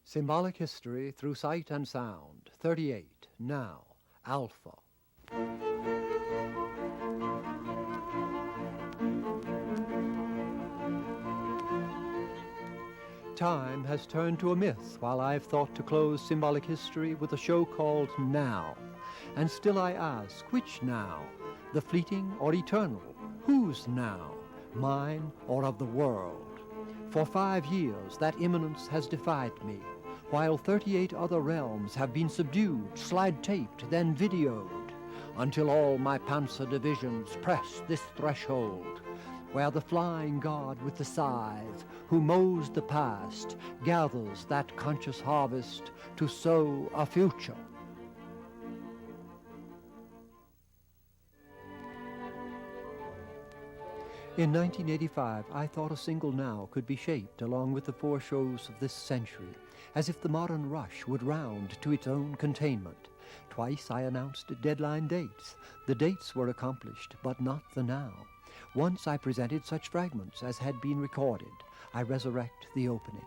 Symbolic History Through Sight and Sound, 38, Now, Alpha. Time has turned to a myth while I've thought to close symbolic history with a show called Now. And still I ask, which now? The fleeting or eternal? Whose now? Mine or of the world? For 5 years that imminence has defied me, while 38 other realms have been subdued, slide-taped, then videoed, until all my panzer divisions press this threshold, where the flying God with the scythe, who mows the past, gathers that conscious harvest to sow a future. In 1985, I thought a single now could be shaped along with the 4 shows of this century, as if the modern rush would round to its own containment. Twice I announced deadline dates. The dates were accomplished, but not the now. Once I presented such fragments as had been recorded. I resurrect the opening.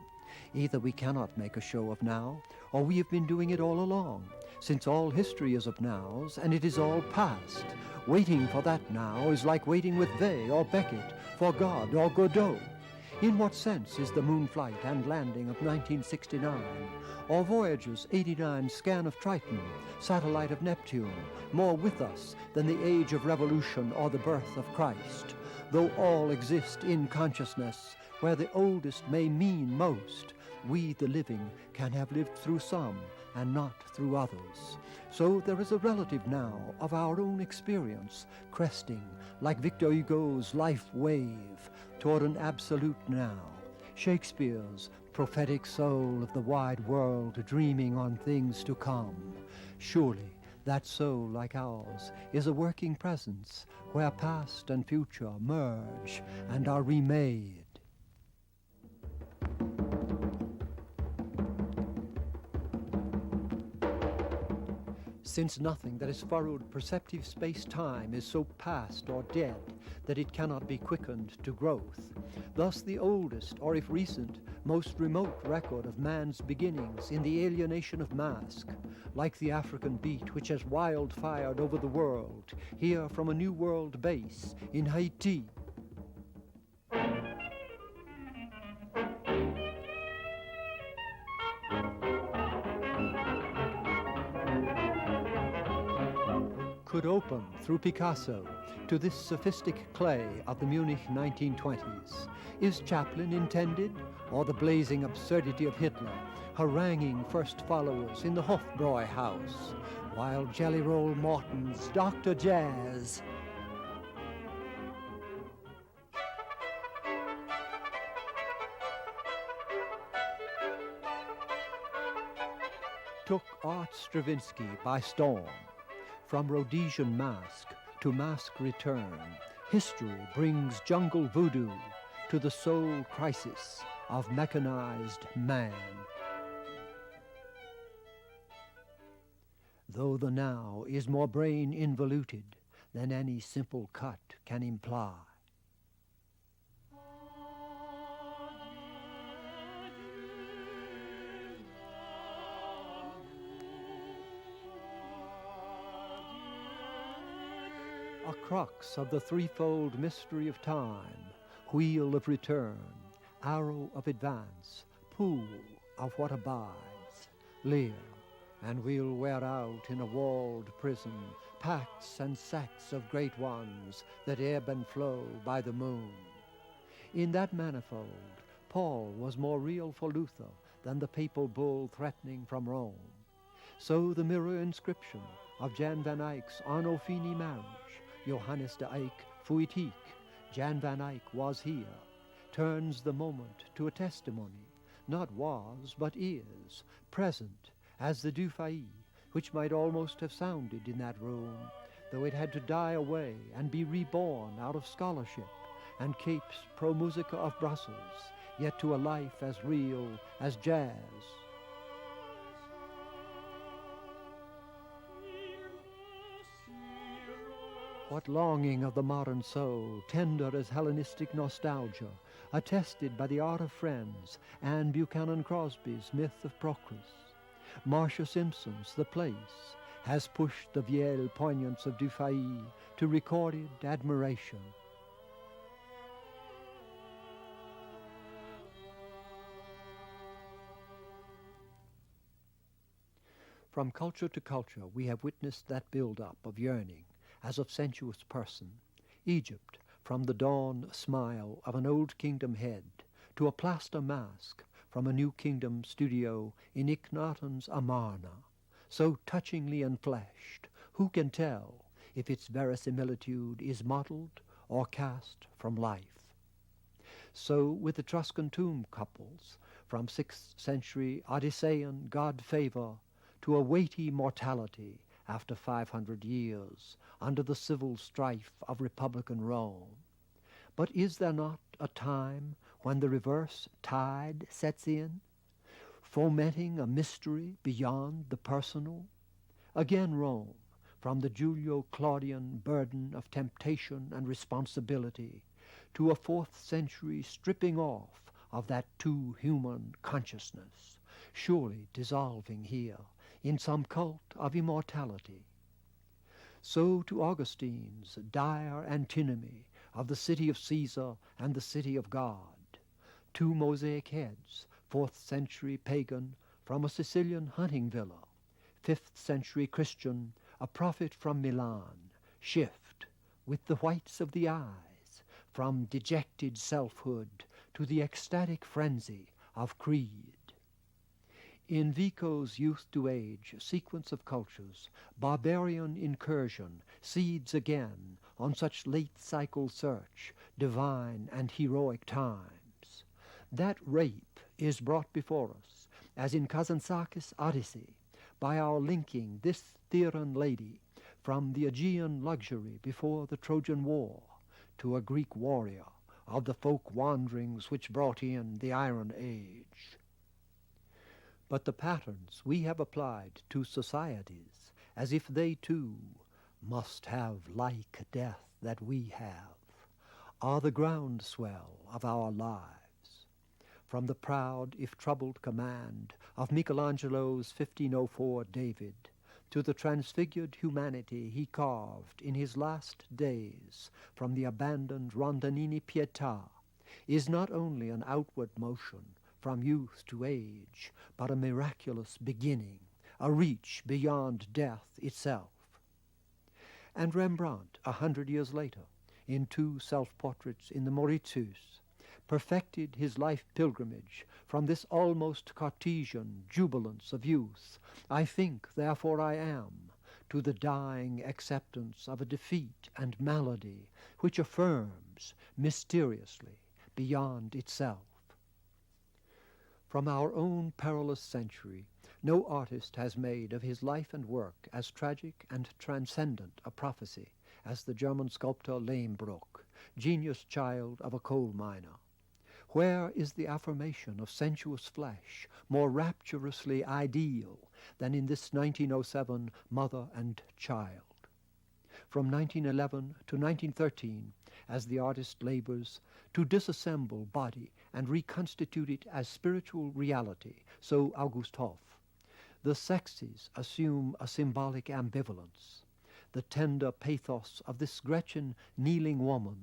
Either we cannot make a show of now, or we have been doing it all along, since all history is of nows, and it is all past. Waiting for that now is like waiting with Vey or Beckett for God or Godot. In what sense is the moon flight and landing of 1969, or Voyager's 89 scan of Triton, satellite of Neptune, more with us than the age of revolution or the birth of Christ, though all exist in consciousness, where the oldest may mean most, we the living can have lived through some and not through others. So there is a relative now of our own experience, cresting, like Victor Hugo's life wave, toward an absolute now. Shakespeare's prophetic soul of the wide world dreaming on things to come. Surely that soul, like ours, is a working presence where past and future merge and are remade. Since nothing that is furrowed perceptive space-time is so past or dead that it cannot be quickened to growth, thus the oldest, or if recent, most remote record of man's beginnings in the alienation of mask, like the African beat which has wildfired over the world, here from a New World base in Haiti, could open through Picasso to this sophistic clay of the Munich 1920s. Is Chaplin intended, or the blazing absurdity of Hitler, haranguing first followers in the Hofbräu house, while Jelly Roll Morton's Dr. Jazz took Art Stravinsky by storm? From Rhodesian mask to mask return, history brings jungle voodoo to the soul crisis of mechanized man. Though the now is more brain involuted than any simple cut can imply. A crux of the threefold mystery of time, wheel of return, arrow of advance, pool of what abides. Live, and we'll wear out in a walled prison pacts and sects of great ones that ebb and flow by the moon. In that manifold, Paul was more real for Luther than the papal bull threatening from Rome. So the mirror inscription of Jan van Eyck's Anno Fini marriage, Johannes de Eyck fuit hic, Jan van Eyck was here, turns the moment to a testimony, not was, but is, present, as the Du Failly, which might almost have sounded in that room, though it had to die away and be reborn out of scholarship, and Cape's Pro Musica of Brussels, yet to a life as real as jazz. What longing of the modern soul, tender as Hellenistic nostalgia, attested by the art of Friends and Buchanan Crosby's myth of Procrus. Marcia Simpson's The Place has pushed the vieille poignance of Dufay to recorded admiration. From culture to culture we have witnessed that build-up of yearning as of sensuous person. Egypt, from the dawn smile of an old kingdom head to a plaster mask from a new kingdom studio in Akhenaten's Amarna, so touchingly enfleshed, who can tell if its verisimilitude is modeled or cast from life? So with the Etruscan tomb couples, from 6th century Odyssean god favor to a weighty mortality after 500 years under the civil strife of republican Rome. But is there not a time when the reverse tide sets in, fomenting a mystery beyond the personal? Again Rome, from the Julio-Claudian burden of temptation and responsibility to a 4th century stripping off of that too human consciousness, surely dissolving here in some cult of immortality. So to Augustine's dire antinomy of the city of Caesar and the city of God, two mosaic heads, 4th century pagan from a Sicilian hunting villa, 5th century Christian, a prophet from Milan, shift with the whites of the eyes from dejected selfhood to the ecstatic frenzy of creed. In Vico's youth to age sequence of cultures, barbarian incursion seeds again on such late cycle search, divine and heroic times. That rape is brought before us, as in Kazantzakis' Odyssey, by our linking this Theran lady from the Aegean luxury before the Trojan War to a Greek warrior of the folk wanderings which brought in the Iron Age. But the patterns we have applied to societies, as if they too must have like death that we have, are the groundswell of our lives. From the proud, if troubled, command of Michelangelo's 1504 David to the transfigured humanity he carved in his last days from the abandoned Rondanini Pietà, is not only an outward motion from youth to age, but a miraculous beginning, a reach beyond death itself. And Rembrandt, 100 years later, in 2 self-portraits in the Mauritius, perfected his life pilgrimage from this almost Cartesian jubilance of youth, I think, therefore I am, to the dying acceptance of a defeat and malady which affirms mysteriously beyond itself. From our own perilous century, no artist has made of his life and work as tragic and transcendent a prophecy as the German sculptor Lehmbruck, genius child of a coal miner. Where is the affirmation of sensuous flesh more rapturously ideal than in this 1907 Mother and Child? From 1911 to 1913, as the artist labors to disassemble body and reconstitute it as spiritual reality, so August Hoff, the sexes assume a symbolic ambivalence. The tender pathos of this Gretchen kneeling woman,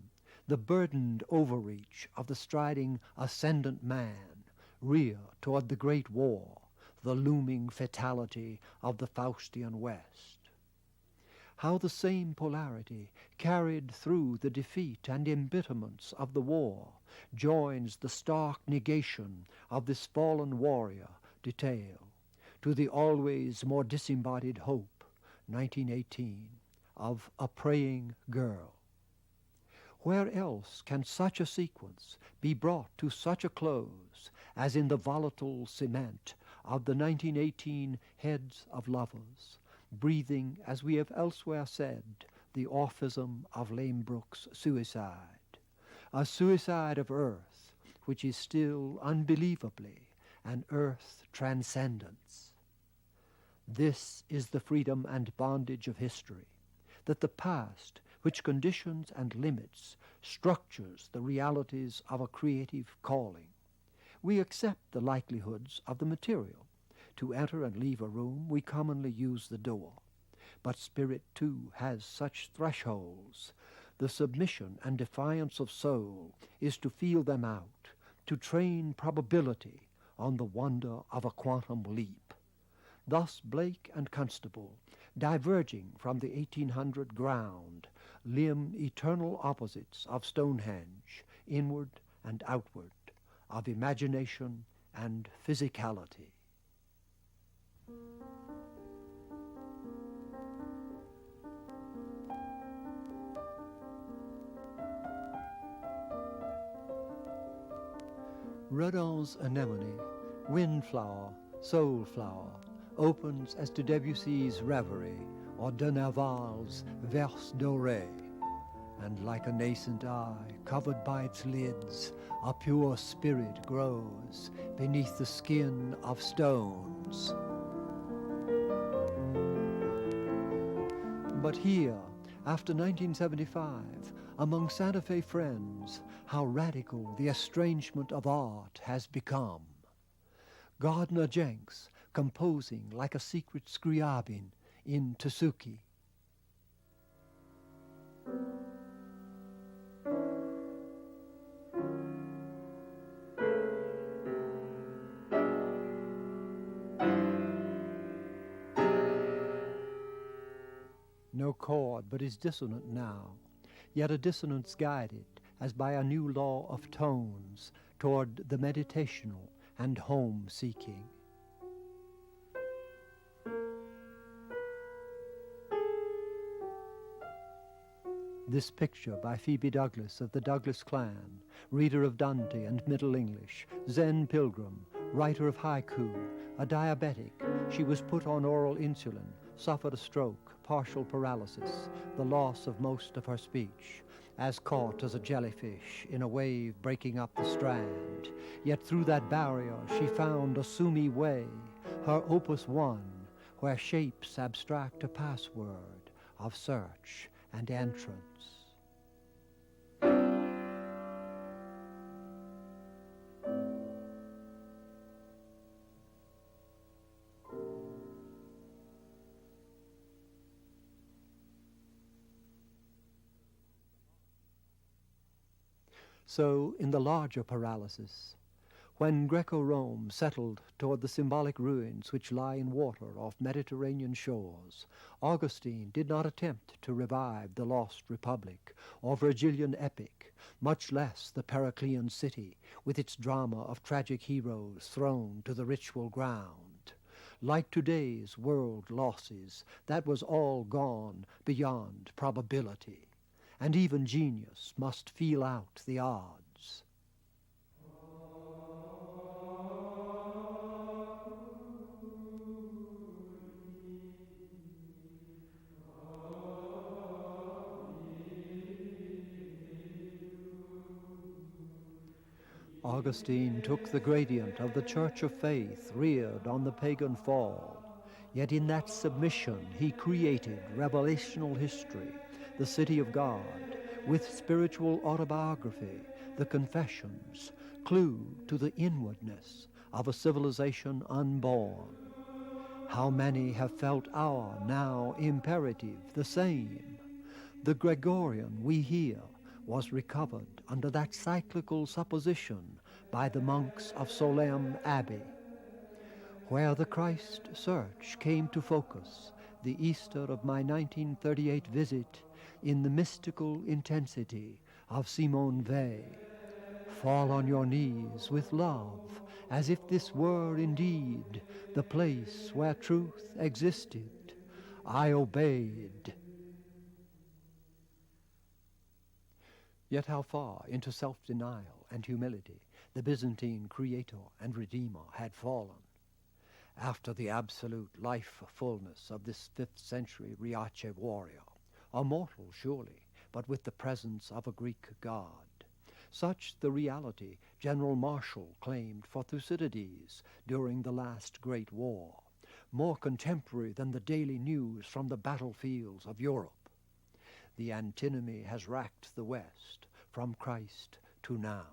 the burdened overreach of the striding ascendant man, rear toward the great war, the looming fatality of the Faustian West. How the same polarity, carried through the defeat and embitterments of the war, joins the stark negation of this fallen warrior detail to the always more disembodied hope, 1918, of a praying girl. Where else can such a sequence be brought to such a close as in the volatile cement of the 1918 Heads of Lovers, breathing, as we have elsewhere said, the orphism of Lehmbruck's suicide, a suicide of earth which is still unbelievably an earth transcendence. This is the freedom and bondage of history, that the past, which conditions and limits, structures the realities of a creative calling. We accept the likelihoods of the material. To enter and leave a room, we commonly use the door. But spirit, too, has such thresholds. The submission and defiance of soul is to feel them out, to train probability on the wonder of a quantum leap. Thus Blake and Constable, diverging from the 1800 ground, limn eternal opposites of Stonehenge, inward and outward, of imagination and physicality. Redon's Anemone, Windflower, Soulflower, opens as to Debussy's Reverie or de Nerval's Verse Doré, and like a nascent eye covered by its lids, a pure spirit grows beneath the skin of stones. But here, after 1975, among Santa Fe friends, how radical the estrangement of art has become. Gardner Jenks composing like a secret Scriabin in Tsuki. No chord but is dissonant now, yet a dissonance guided as by a new law of tones toward the meditational and home-seeking. This picture by Phoebe Douglas of the Douglas clan, reader of Dante and Middle English, Zen pilgrim, writer of haiku, a diabetic, she was put on oral insulin, suffered a stroke, partial paralysis, the loss of most of her speech, as caught as a jellyfish in a wave breaking up the strand. Yet through that barrier she found a Sumi way, her opus one, where shapes abstract a password of search and entrance. So in the larger paralysis, when Greco-Rome settled toward the symbolic ruins which lie in water off Mediterranean shores, Augustine did not attempt to revive the lost republic or Virgilian epic, much less the Periclean city with its drama of tragic heroes thrown to the ritual ground. Like today's world losses, that was all gone beyond probability, and even genius must feel out the odds. Augustine took the gradient of the church of faith reared on the pagan fall, yet in that submission he created revelational history, the city of God, with spiritual autobiography, the confessions, clue to the inwardness of a civilization unborn. How many have felt our now imperative the same? The Gregorian we hear was recovered under that cyclical supposition by the monks of Solesmes Abbey, where the Christ search came to focus, the Easter of my 1938 visit, in the mystical intensity of Simone Weil. Fall on your knees with love, as if this were indeed the place where truth existed. I obeyed. Yet how far into self-denial and humility the Byzantine creator and redeemer had fallen. After the absolute life fullness of this 5th century Riace warrior, a mortal surely, but with the presence of a Greek god. Such the reality General Marshall claimed for Thucydides during the last great war, more contemporary than the daily news from the battlefields of Europe. The antinomy has racked the West from Christ to now.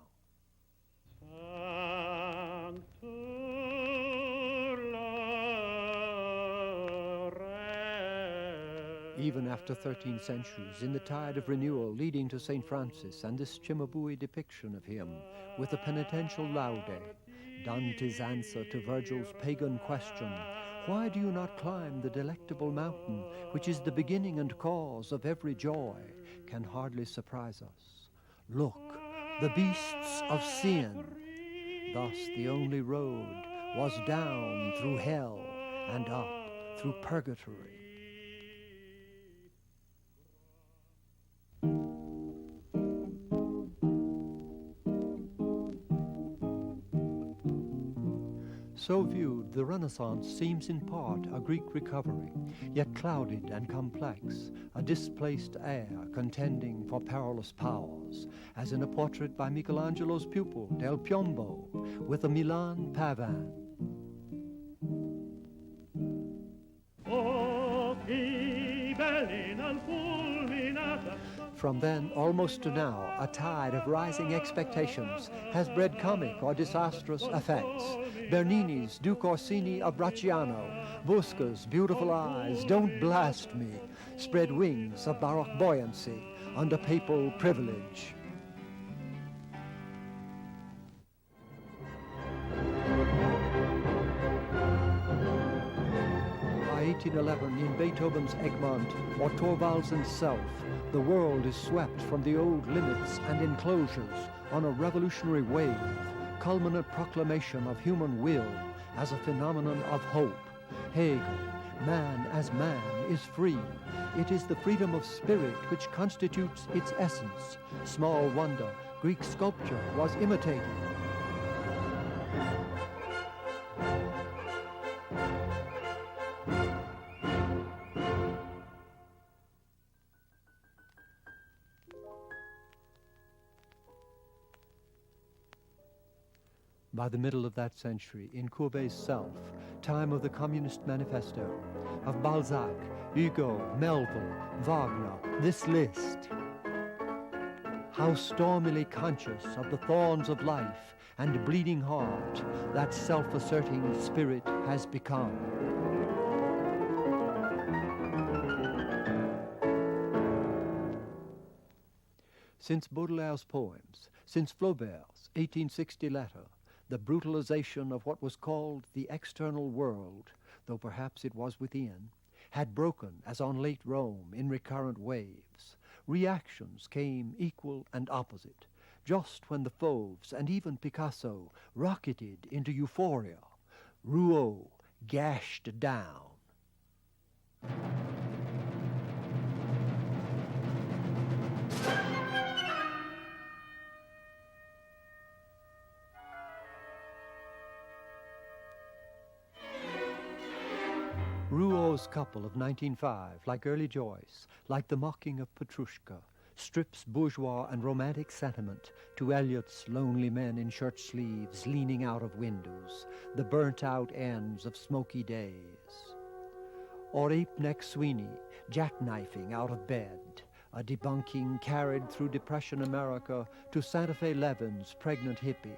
Even after 13 centuries, in the tide of renewal leading to St. Francis and this Cimabue depiction of him, with the penitential laude, Dante's answer to Virgil's pagan question, "Why do you not climb the delectable mountain, which is the beginning and cause of every joy?" can hardly surprise us. Look, the beasts of sin. Thus the only road was down through hell and up through purgatory. So viewed, the Renaissance seems in part a Greek recovery, yet clouded and complex, a displaced air contending for perilous powers, as in a portrait by Michelangelo's pupil, Del Piombo, with a Milan Pavane. From then, almost to now, a tide of rising expectations has bred comic or disastrous effects. Bernini's Duke Orsini of Bracciano, Bosca's Beautiful Eyes, Don't Blast Me, spread wings of Baroque buoyancy under papal privilege. By 1811, in Beethoven's Egmont or Thorvaldsen's Self, the world is swept from the old limits and enclosures on a revolutionary wave, culminant proclamation of human will as a phenomenon of hope. Hegel, man as man is free. It is the freedom of spirit which constitutes its essence. Small wonder, Greek sculpture was imitated. By the middle of that century, in Courbet's Self, time of the Communist Manifesto, of Balzac, Hugo, Melville, Wagner, this list. How stormily conscious of the thorns of life and bleeding heart that self-asserting spirit has become. Since Baudelaire's poems, since Flaubert's 1860 letter, the brutalization of what was called the external world, though perhaps it was within, had broken as on late Rome in recurrent waves. Reactions came equal and opposite, just when the Fauves and even Picasso rocketed into euphoria. Rouault gashed down. Rouault's couple of 1905, like early Joyce, like the mocking of Petrushka, strips bourgeois and romantic sentiment to Eliot's lonely men in shirt sleeves leaning out of windows, the burnt-out ends of smoky days. Or ape-neck Sweeney, jackknifing out of bed, a debunking carried through Depression America to Santa Fe Levin's pregnant hippie,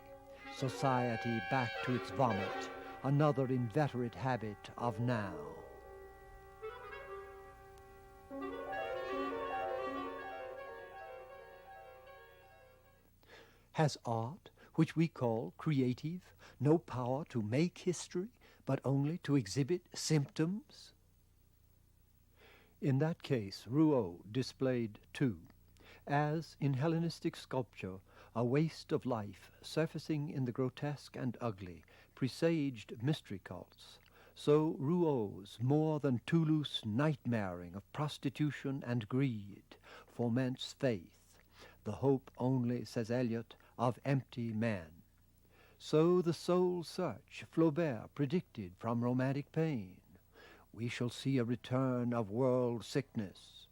society back to its vomit, another inveterate habit of now. Has art, which we call creative, no power to make history, but only to exhibit symptoms? In that case, Rouault displayed two. As in Hellenistic sculpture, a waste of life surfacing in the grotesque and ugly presaged mystery cults, so Rouault's more than too loose nightmaring of prostitution and greed foments faith, the hope only, says Eliot, of empty men. So the soul search Flaubert predicted from romantic pain. We shall see a return of world sickness.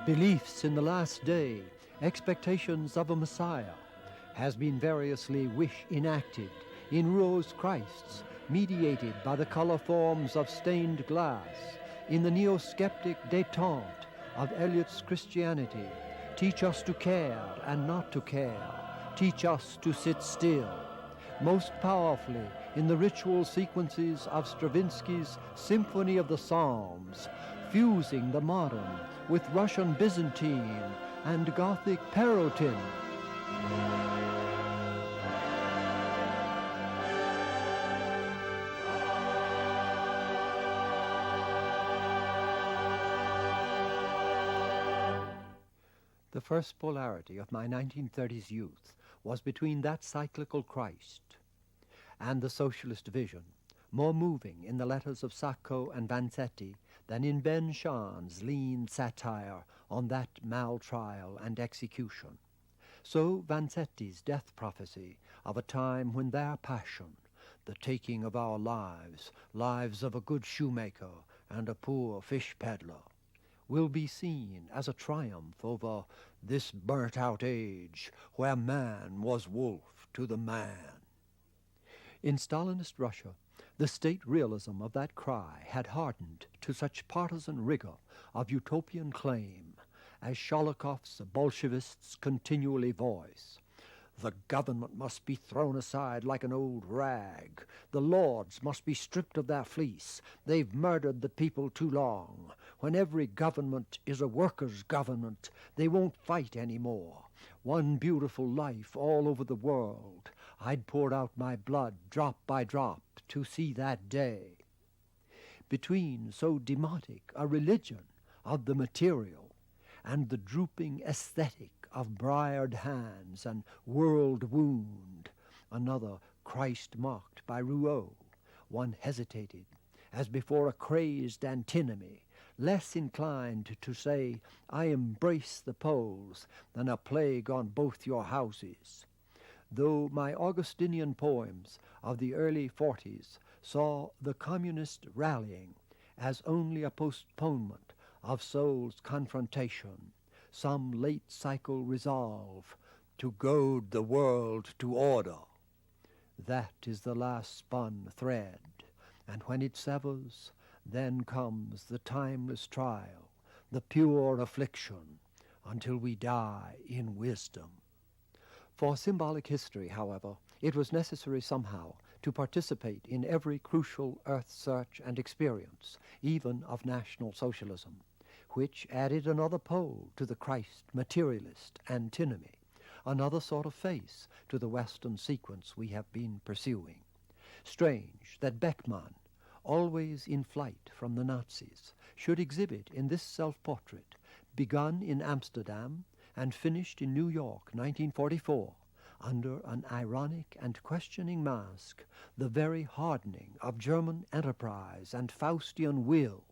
Beliefs in the last day, expectations of a Messiah, has been variously wish enacted in Rouault's Christs, mediated by the color forms of stained glass, in the neo-skeptic détente of Eliot's Christianity. Teach us to care and not to care. Teach us to sit still. Most powerfully in the ritual sequences of Stravinsky's Symphony of the Psalms, fusing the modern with Russian Byzantine and Gothic Perotin. The first polarity of my 1930s youth was between that cyclical Christ and the socialist vision, more moving in the letters of Sacco and Vanzetti than in Ben Shahn's lean satire on that maltrial and execution. So Vanzetti's death prophecy of a time when their passion, the taking of our lives, lives of a good shoemaker and a poor fish peddler, will be seen as a triumph over this burnt-out age where man was wolf to the man. In Stalinist Russia, the state realism of that cry had hardened to such partisan rigor of utopian claim as Sholokov's Bolshevists continually voice. The government must be thrown aside like an old rag. The lords must be stripped of their fleece. They've murdered the people too long. When every government is a workers' government, they won't fight anymore. One beautiful life all over the world. I'd poured out my blood drop by drop to see that day. Between so demotic a religion of the material and the drooping aesthetic of briared hands and world wound, another Christ mocked by Rouault, one hesitated, as before a crazed antinomy, less inclined to say, I embrace the Poles, than a plague on both your houses. Though my Augustinian poems of the early 40s saw the communist rallying as only a postponement of soul's confrontation, some late cycle resolve to goad the world to order. That is the last spun thread, and when it severs, then comes the timeless trial, the pure affliction, until we die in wisdom. For symbolic history, however, it was necessary somehow to participate in every crucial earth search and experience, even of National Socialism, which added another pole to the Christ materialist antinomy, another sort of face to the Western sequence we have been pursuing. Strange that Beckmann, always in flight from the Nazis, should exhibit in this self-portrait, begun in Amsterdam and finished in New York, 1944, under an ironic and questioning mask, the very hardening of German enterprise and Faustian will,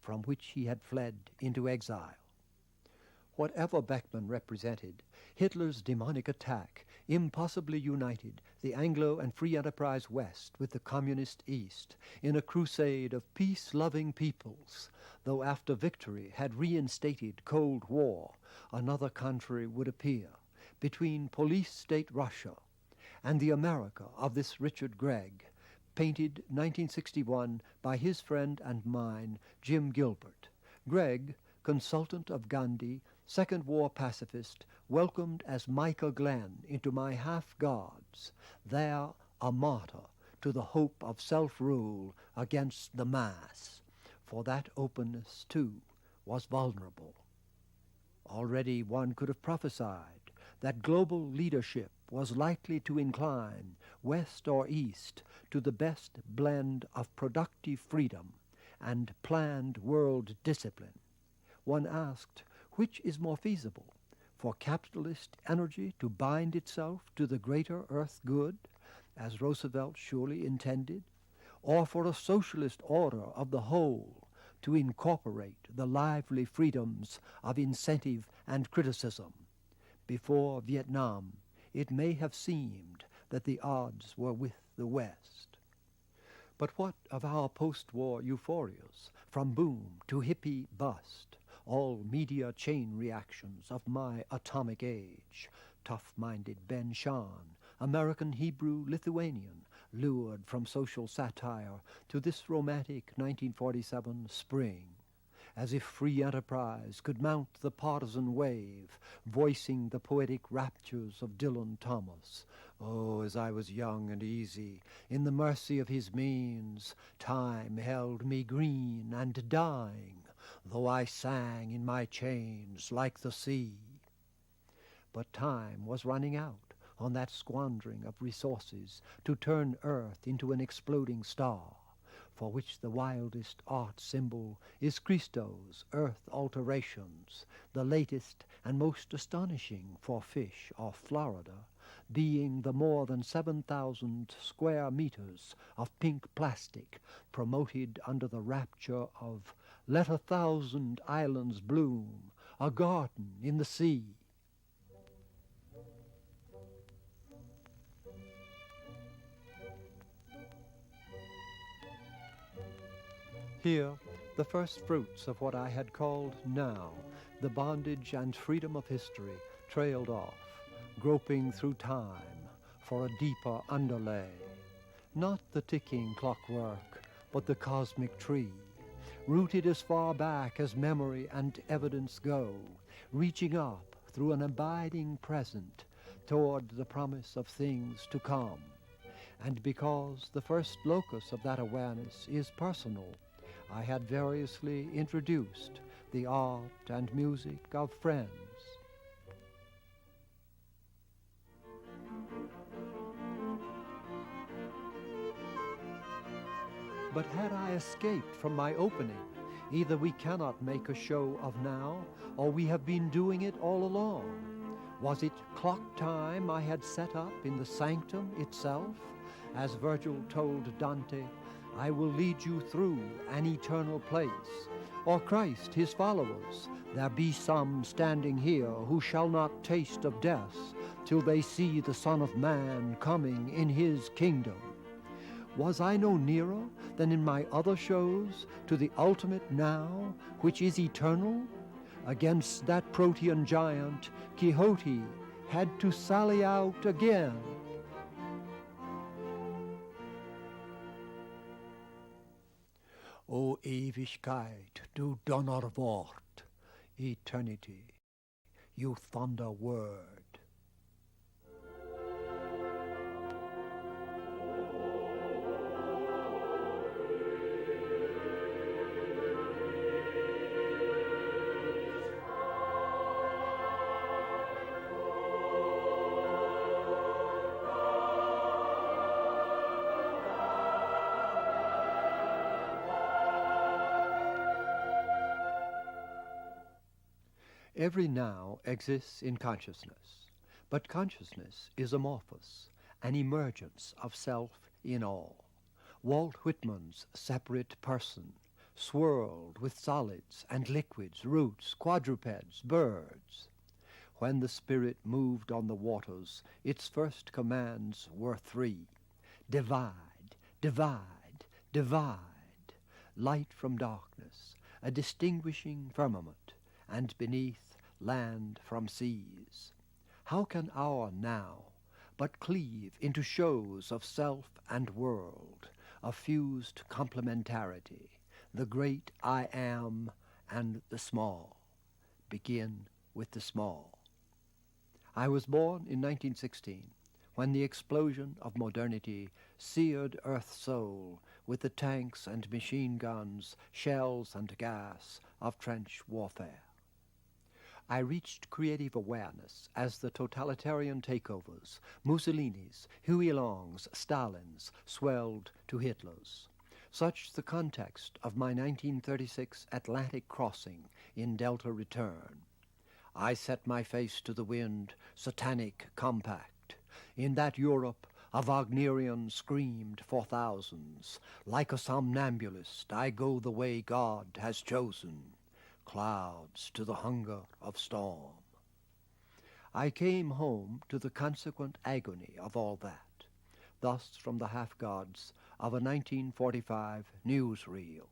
from which he had fled into exile. Whatever Beckmann represented, Hitler's demonic attack impossibly united the Anglo and free enterprise West with the communist East in a crusade of peace-loving peoples, though after victory had reinstated Cold War, another country would appear between police-state Russia and the America of this Richard Gregg, painted 1961 by his friend and mine, Jim Gilbert. Gregg, consultant of Gandhi, Second War pacifist, welcomed as Micah Glenn into my half-gods, there a martyr to the hope of self-rule against the mass, for that openness, too, was vulnerable. Already one could have prophesied that global leadership was likely to incline, west or east, to the best blend of productive freedom and planned world discipline. One asked, which is more feasible, for capitalist energy to bind itself to the greater earth good, as Roosevelt surely intended, or for a socialist order of the whole to incorporate the lively freedoms of incentive and criticism? Before Vietnam, it may have seemed that the odds were with the West. But what of our post-war euphorias, from boom to hippie bust, all media chain reactions of my atomic age, tough-minded Ben Shahn, American Hebrew Lithuanian, lured from social satire to this romantic 1947 spring, as if free enterprise could mount the partisan wave, voicing the poetic raptures of Dylan Thomas. Oh, as I was young and easy, in the mercy of his means, time held me green and dying, though I sang in my chains like the sea. But time was running out on that squandering of resources to turn Earth into an exploding star, for which the wildest art symbol is Christo's earth alterations, the latest and most astonishing for fish off Florida, being the more than 7,000 square meters of pink plastic promoted under the rapture of "Let 1,000 islands bloom, a garden in the sea." Here, the first fruits of what I had called now the bondage and freedom of history trailed off, groping through time for a deeper underlay. Not the ticking clockwork, but the cosmic tree, rooted as far back as memory and evidence go, reaching up through an abiding present toward the promise of things to come. And because the first locus of that awareness is personal, I had variously introduced the art and music of friends. But had I escaped from my opening, either we cannot make a show of now, or we have been doing it all along. Was it clock time I had set up in the sanctum itself? As Virgil told Dante, "I will lead you through an eternal place." Or Christ, his followers, "There be some standing here who shall not taste of death till they see the Son of Man coming in his kingdom." Was I no nearer than in my other shows to the ultimate now, which is eternal? Against that protean giant, Quixote had to sally out again. O Ewigkeit, du Donnerwort, eternity, you thunder word. Every now exists in consciousness, but consciousness is amorphous, an emergence of self in all. Walt Whitman's separate person, swirled with solids and liquids, roots, quadrupeds, birds. When the spirit moved on the waters, its first commands were three: divide, divide, divide, light from darkness, a distinguishing firmament, and beneath, land from seas. How can our now but cleave into shows of self and world, a fused complementarity, the great I am and the small? Begin with the small. I was born in 1916, when the explosion of modernity seared Earth's soul with the tanks and machine guns, shells and gas of trench warfare. I reached creative awareness as the totalitarian takeovers, Mussolini's, Huey Long's, Stalin's, swelled to Hitler's. Such the context of my 1936 Atlantic crossing in Delta Return. I set my face to the wind, satanic compact. In that Europe, a Wagnerian screamed for thousands. Like a somnambulist, I go the way God has chosen. Clouds to the hunger of storm. I came home to the consequent agony of all that, thus from the half-gods of a 1945 newsreel.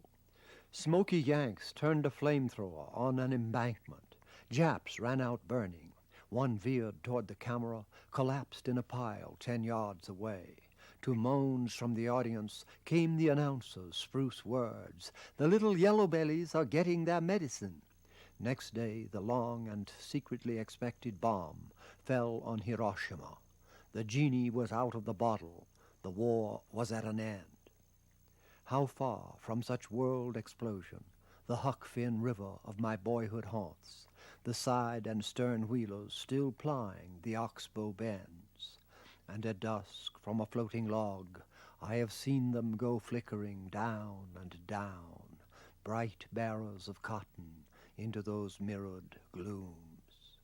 Smoky Yanks turned a flamethrower on an embankment. Japs ran out burning. One veered toward the camera, collapsed in a pile 10 yards away. To moans from the audience came the announcer's spruce words. "The little yellow bellies are getting their medicine." Next day, the long and secretly expected bomb fell on Hiroshima. The genie was out of the bottle. The war was at an end. How far from such world explosion, the Huck Finn River of my boyhood haunts, the side and stern wheelers still plying the oxbow bends. And at dusk, from a floating log, I have seen them go flickering down and down, bright bearers of cotton, into those mirrored glooms.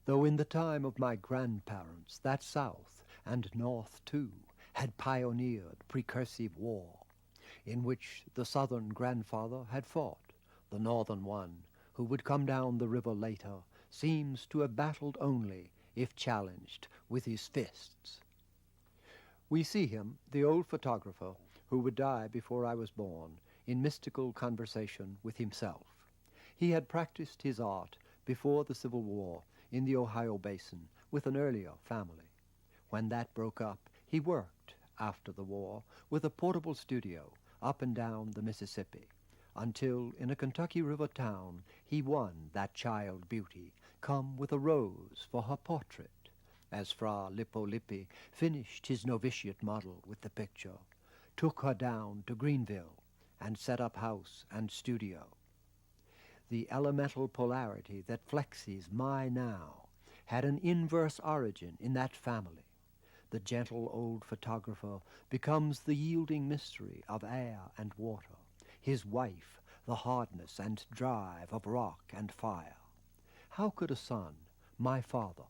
Though in the time of my grandparents, that South, and North too, had pioneered precursive war, in which the Southern grandfather had fought, the Northern one, who would come down the river later, seems to have battled only if challenged with his fists. We see him, the old photographer, who would die before I was born, in mystical conversation with himself. He had practiced his art before the Civil War in the Ohio Basin with an earlier family. When that broke up, he worked, after the war, with a portable studio up and down the Mississippi, until in a Kentucky River town he won that child beauty, come with a rose for her portrait, as Fra Lippo Lippi finished his novitiate model with the picture, took her down to Greenville, and set up house and studio. The elemental polarity that flexes my now had an inverse origin in that family. The gentle old photographer becomes the yielding mystery of air and water, his wife the hardness and drive of rock and fire. How could a son, my father,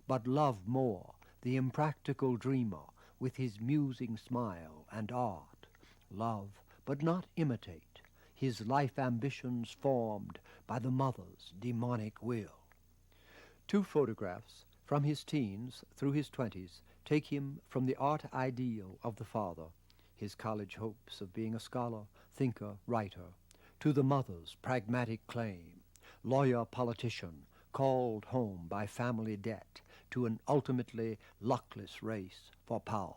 but love more the impractical dreamer with his musing smile and art, love but not imitate, his life ambitions formed by the mother's demonic will? Two photographs from his teens through his 20s take him from the art ideal of the father, his college hopes of being a scholar, thinker, writer, to the mother's pragmatic claim, lawyer, politician, called home by family debt to an ultimately luckless race for power.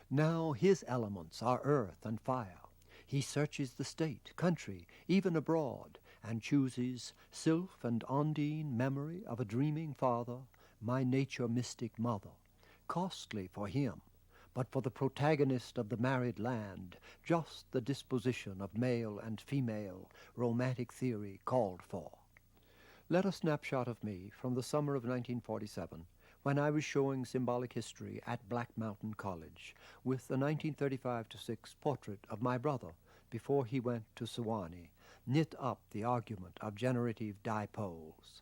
Now his elements are earth and fire. He searches the state, country, even abroad, and chooses sylph and ondine memory of a dreaming father, my nature mystic mother, costly for him, but for the protagonist of the married land, just the disposition of male and female romantic theory called for. Let a snapshot of me from the summer of 1947, when I was showing symbolic history at Black Mountain College, with a 1935-6 portrait of my brother before he went to Sewanee, knit up the argument of generative dipoles.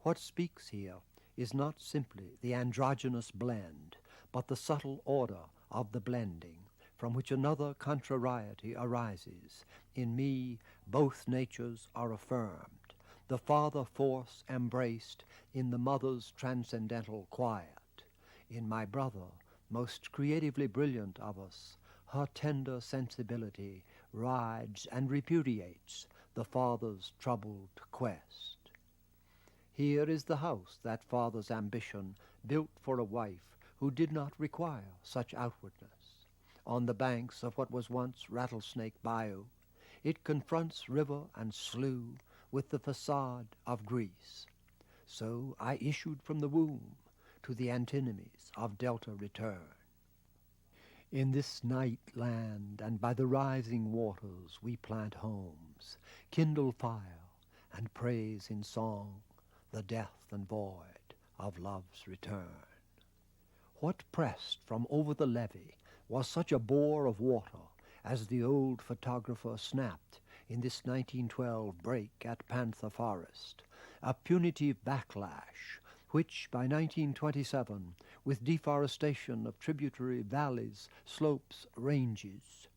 What speaks here is not simply the androgynous blend, but the subtle order of the blending, from which another contrariety arises. In me, both natures are affirmed, the father force embraced in the mother's transcendental quiet. In my brother, most creatively brilliant of us, her tender sensibility rides and repudiates the father's troubled quest. Here is the house that father's ambition built for a wife who did not require such outwardness. On the banks of what was once Rattlesnake Bayou, it confronts river and slough with the facade of Greece. So I issued from the womb to the antinomies of Delta return. In this night land and by the rising waters we plant homes, kindle fire, and praise in song the death and void of love's return. What pressed from over the levee was such a bore of water as the old photographer snapped in this 1912 break at Panther Forest, a punitive backlash which by 1927, with deforestation of tributary valleys, slopes, ranges,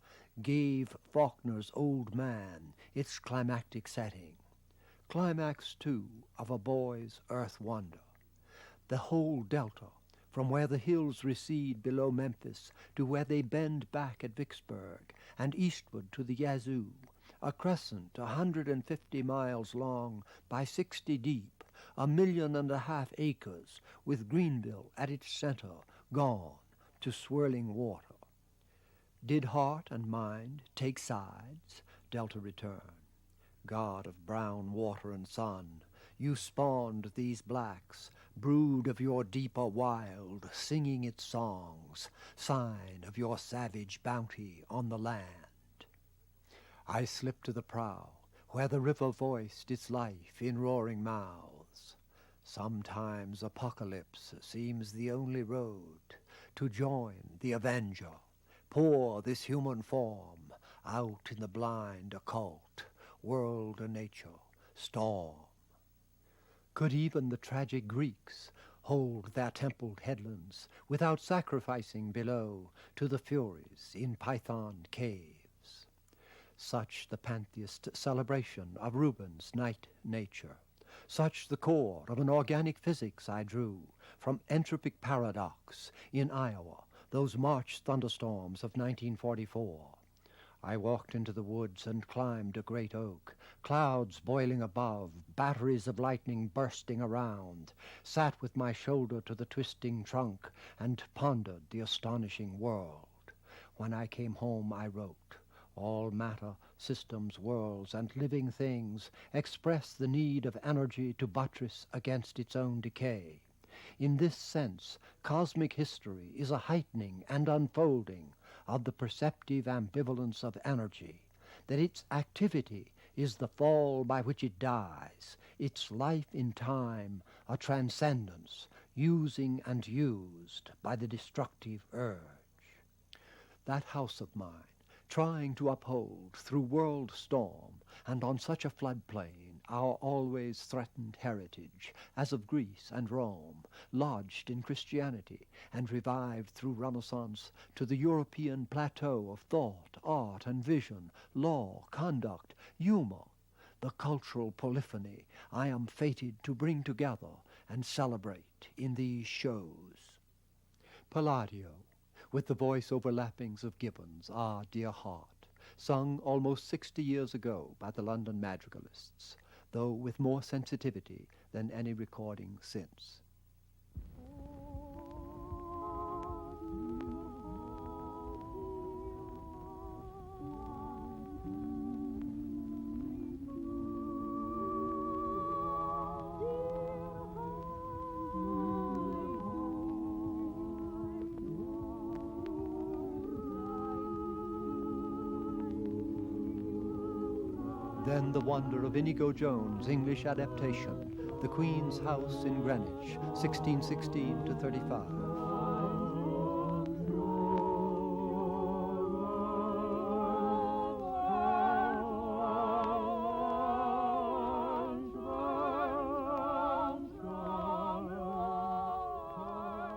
gave Faulkner's Old Man its climactic setting. Climax, too, of a boy's earth wonder. The whole delta, from where the hills recede below Memphis to where they bend back at Vicksburg, and eastward to the Yazoo, a crescent 150 miles long by 60 deep, 1.5 million acres, with Greenville at its center, gone to swirling water. Did heart and mind take sides? Delta returned. God of brown water and sun, you spawned these blacks, brood of your deeper wild, singing its songs, sign of your savage bounty on the land. I slipped to the prow, where the river voiced its life in roaring mouths. Sometimes apocalypse seems the only road to join the Avenger, pour this human form out in the blind occult, world and nature, storm. Could even the tragic Greeks hold their templed headlands without sacrificing below to the Furies in Python caves? Such the pantheist celebration of Rubens' night nature, such the core of an organic physics I drew from entropic paradox in Iowa, those March thunderstorms of 1944. I walked into the woods and climbed a great oak, clouds boiling above, batteries of lightning bursting around, sat with my shoulder to the twisting trunk and pondered the astonishing world. When I came home, I wrote, all matter, systems, worlds, and living things express the need of energy to buttress against its own decay. In this sense, cosmic history is a heightening and unfolding of the perceptive ambivalence of energy, that its activity is the fall by which it dies, its life in time a transcendence, using and used by the destructive urge. That house of mine, trying to uphold through world storm, and on such a floodplain, our always threatened heritage, as of Greece and Rome, lodged in Christianity and revived through Renaissance to the European plateau of thought, art, and vision, law, conduct, humor, the cultural polyphony I am fated to bring together and celebrate in these shows. Palladio, with the voice overlappings of Gibbon's Ah, Dear Heart, sung almost 60 years ago by the London madrigalists, though with more sensitivity than any recording since. Then the wonder of Inigo Jones' English adaptation, The Queen's House in Greenwich, 1616 to 35.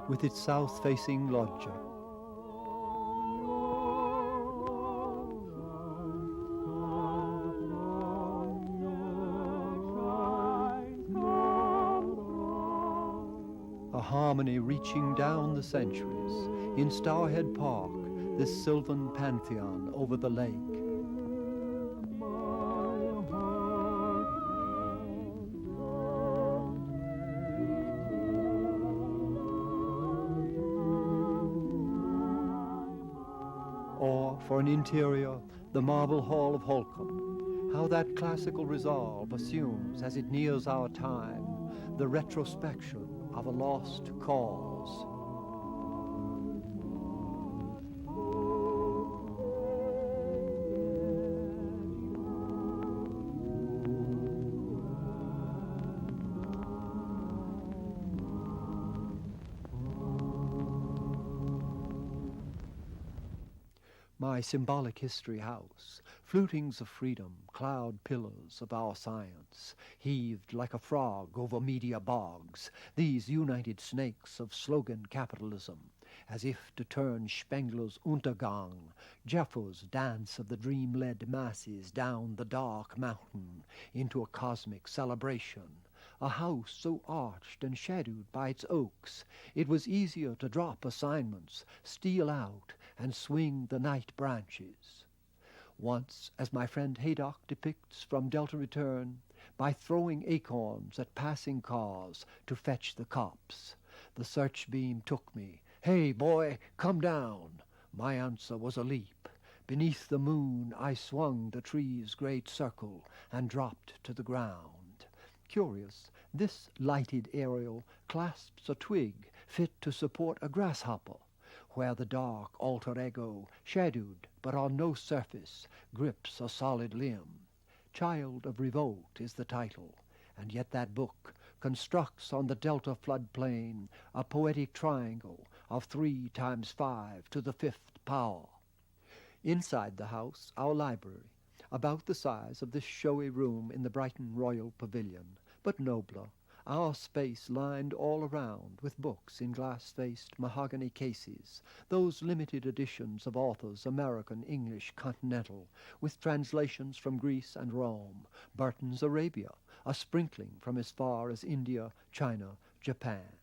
With its south-facing loggia, a harmony reaching down the centuries, in Stourhead Park, this sylvan pantheon over the lake. Or, for an interior, the Marble Hall of Holcombe. How that classical resolve assumes, as it nears our time, the retrospection of a lost cause. My symbolic history house, flutings of freedom, cloud pillars of our science, heaved like a frog over media bogs, these united snakes of slogan capitalism, as if to turn Spengler's Untergang, Jeffo's dance of the dream-led masses down the dark mountain, into a cosmic celebration. A house so arched and shadowed by its oaks, it was easier to drop assignments, steal out, and swing the night branches. Once, as my friend Haydock depicts from Delta Return, by throwing acorns at passing cars to fetch the cops. The search beam took me. "Hey, boy, come down." My answer was a leap. Beneath the moon I swung the tree's great circle and dropped to the ground. Curious, this lighted aerial clasps a twig fit to support a grasshopper, where the dark alter ego, shadowed but on no surface, grips a solid limb. Child of Revolt is the title, and yet that book constructs on the delta floodplain a poetic triangle of 3 times 5 to the 5th power. Inside the house, our library, about the size of this showy room in the Brighton Royal Pavilion, but nobler, our space lined all around with books in glass-faced mahogany cases, those limited editions of authors American, English, Continental, with translations from Greece and Rome, Burton's Arabia, a sprinkling from as far as India, China, Japan.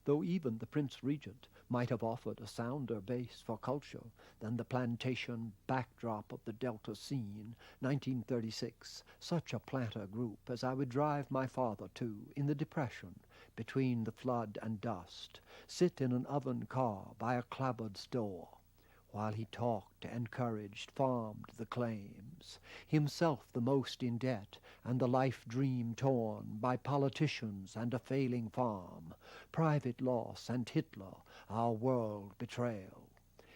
Though even the Prince Regent might have offered a sounder base for culture than the plantation backdrop of the Delta scene, 1936, such a planter group as I would drive my father to in the Depression, between the flood and dust, sit in an oven car by a clapboard store, while he talked, encouraged, farmed the claims, himself the most in debt, and the life dream torn by politicians and a failing farm, private loss and Hitler, our world betrayal.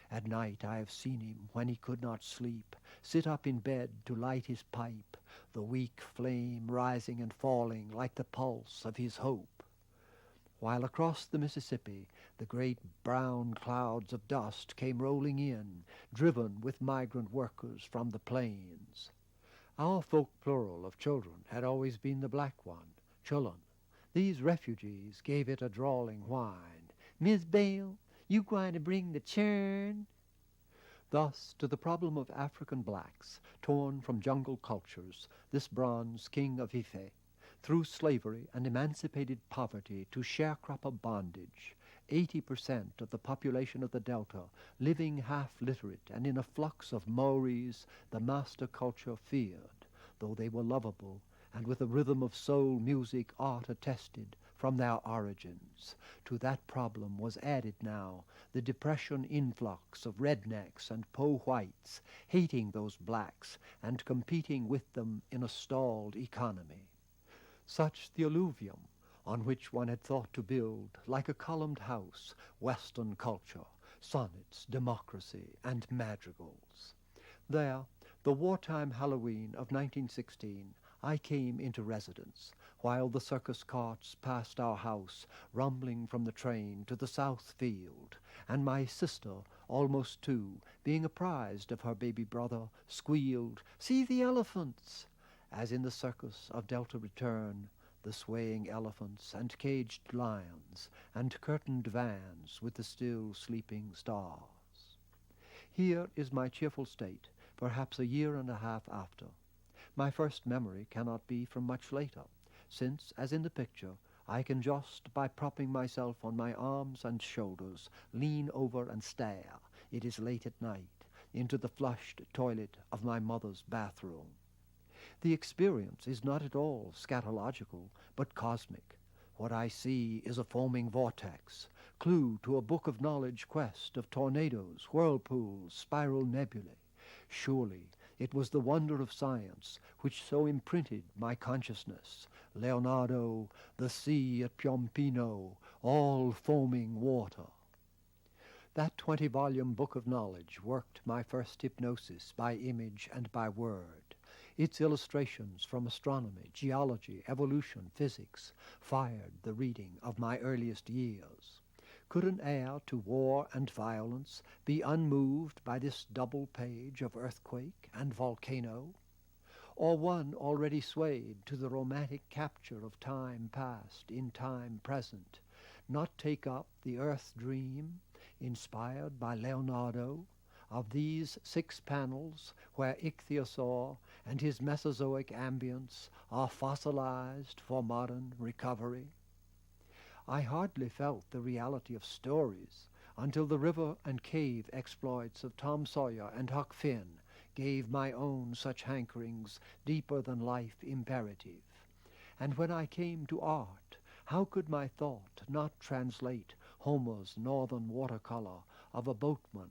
At night I have seen him, when he could not sleep, sit up in bed to light his pipe, the weak flame rising and falling like the pulse of his hope, while across the Mississippi the great brown clouds of dust came rolling in, driven with migrant workers from the plains. Our folk plural of children had always been the black one, chulun. These refugees gave it a drawling whine. "Miss Bale, you gwine to bring the churn?" Thus, to the problem of African blacks, torn from jungle cultures, this bronze king of Ife, through slavery and emancipated poverty to sharecropper bondage, 80% of the population of the Delta living half-literate and in a flux of Maoris the master culture feared, though they were lovable and with a rhythm of soul music art attested from their origins. To that problem was added now the Depression influx of rednecks and po whites, hating those blacks and competing with them in a stalled economy. Such the alluvium on which one had thought to build, like a columned house, Western culture, sonnets, democracy, and madrigals. There, the wartime Halloween of 1916, I came into residence, while the circus carts passed our house, rumbling from the train to the south field, and my sister, almost 2, being apprised of her baby brother, squealed, "See the elephants!" as in the circus of Delta Return, the swaying elephants and caged lions and curtained vans with the still sleeping stars. Here is my cheerful state, perhaps a year and a half after. My first memory cannot be from much later, since, as in the picture, I can just, by propping myself on my arms and shoulders, lean over and stare, it is late at night, into the flushed toilet of my mother's bathroom. The experience is not at all scatological, but cosmic. What I see is a foaming vortex, clue to a book of knowledge quest of tornadoes, whirlpools, spiral nebulae. Surely it was the wonder of science which so imprinted my consciousness. Leonardo, the sea at Piombino, all foaming water. That 20-volume book of knowledge worked my first hypnosis by image and by word. Its illustrations from astronomy, geology, evolution, physics fired the reading of my earliest years. Could an heir to war and violence be unmoved by this double page of earthquake and volcano? Or one already swayed to the romantic capture of time past in time present, not take up the earth dream, inspired by Leonardo, of these 6 panels where ichthyosaur and his Mesozoic ambience are fossilized for modern recovery? I hardly felt the reality of stories until the river and cave exploits of Tom Sawyer and Huck Finn gave my own such hankerings deeper than life imperative. And when I came to art, how could my thought not translate Homer's northern watercolor of a boatman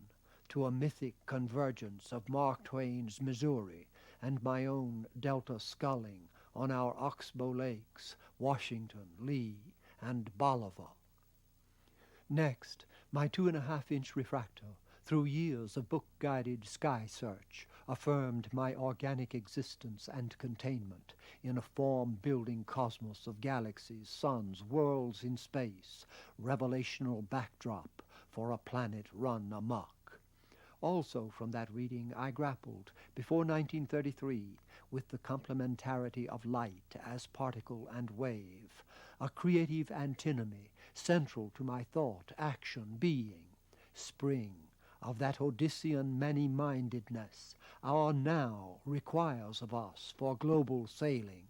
to a mythic convergence of Mark Twain's Missouri and my own delta sculling on our Oxbow Lakes, Washington, Lee, and Bolivar? Next, my 2.5-inch refractor, through years of book-guided sky search, affirmed my organic existence and containment in a form-building cosmos of galaxies, suns, worlds in space, revelational backdrop for a planet run amok. Also from that reading I grappled, before 1933, with the complementarity of light as particle and wave, a creative antinomy central to my thought, action, being, spring, of that Odyssean many-mindedness our now requires of us for global sailing,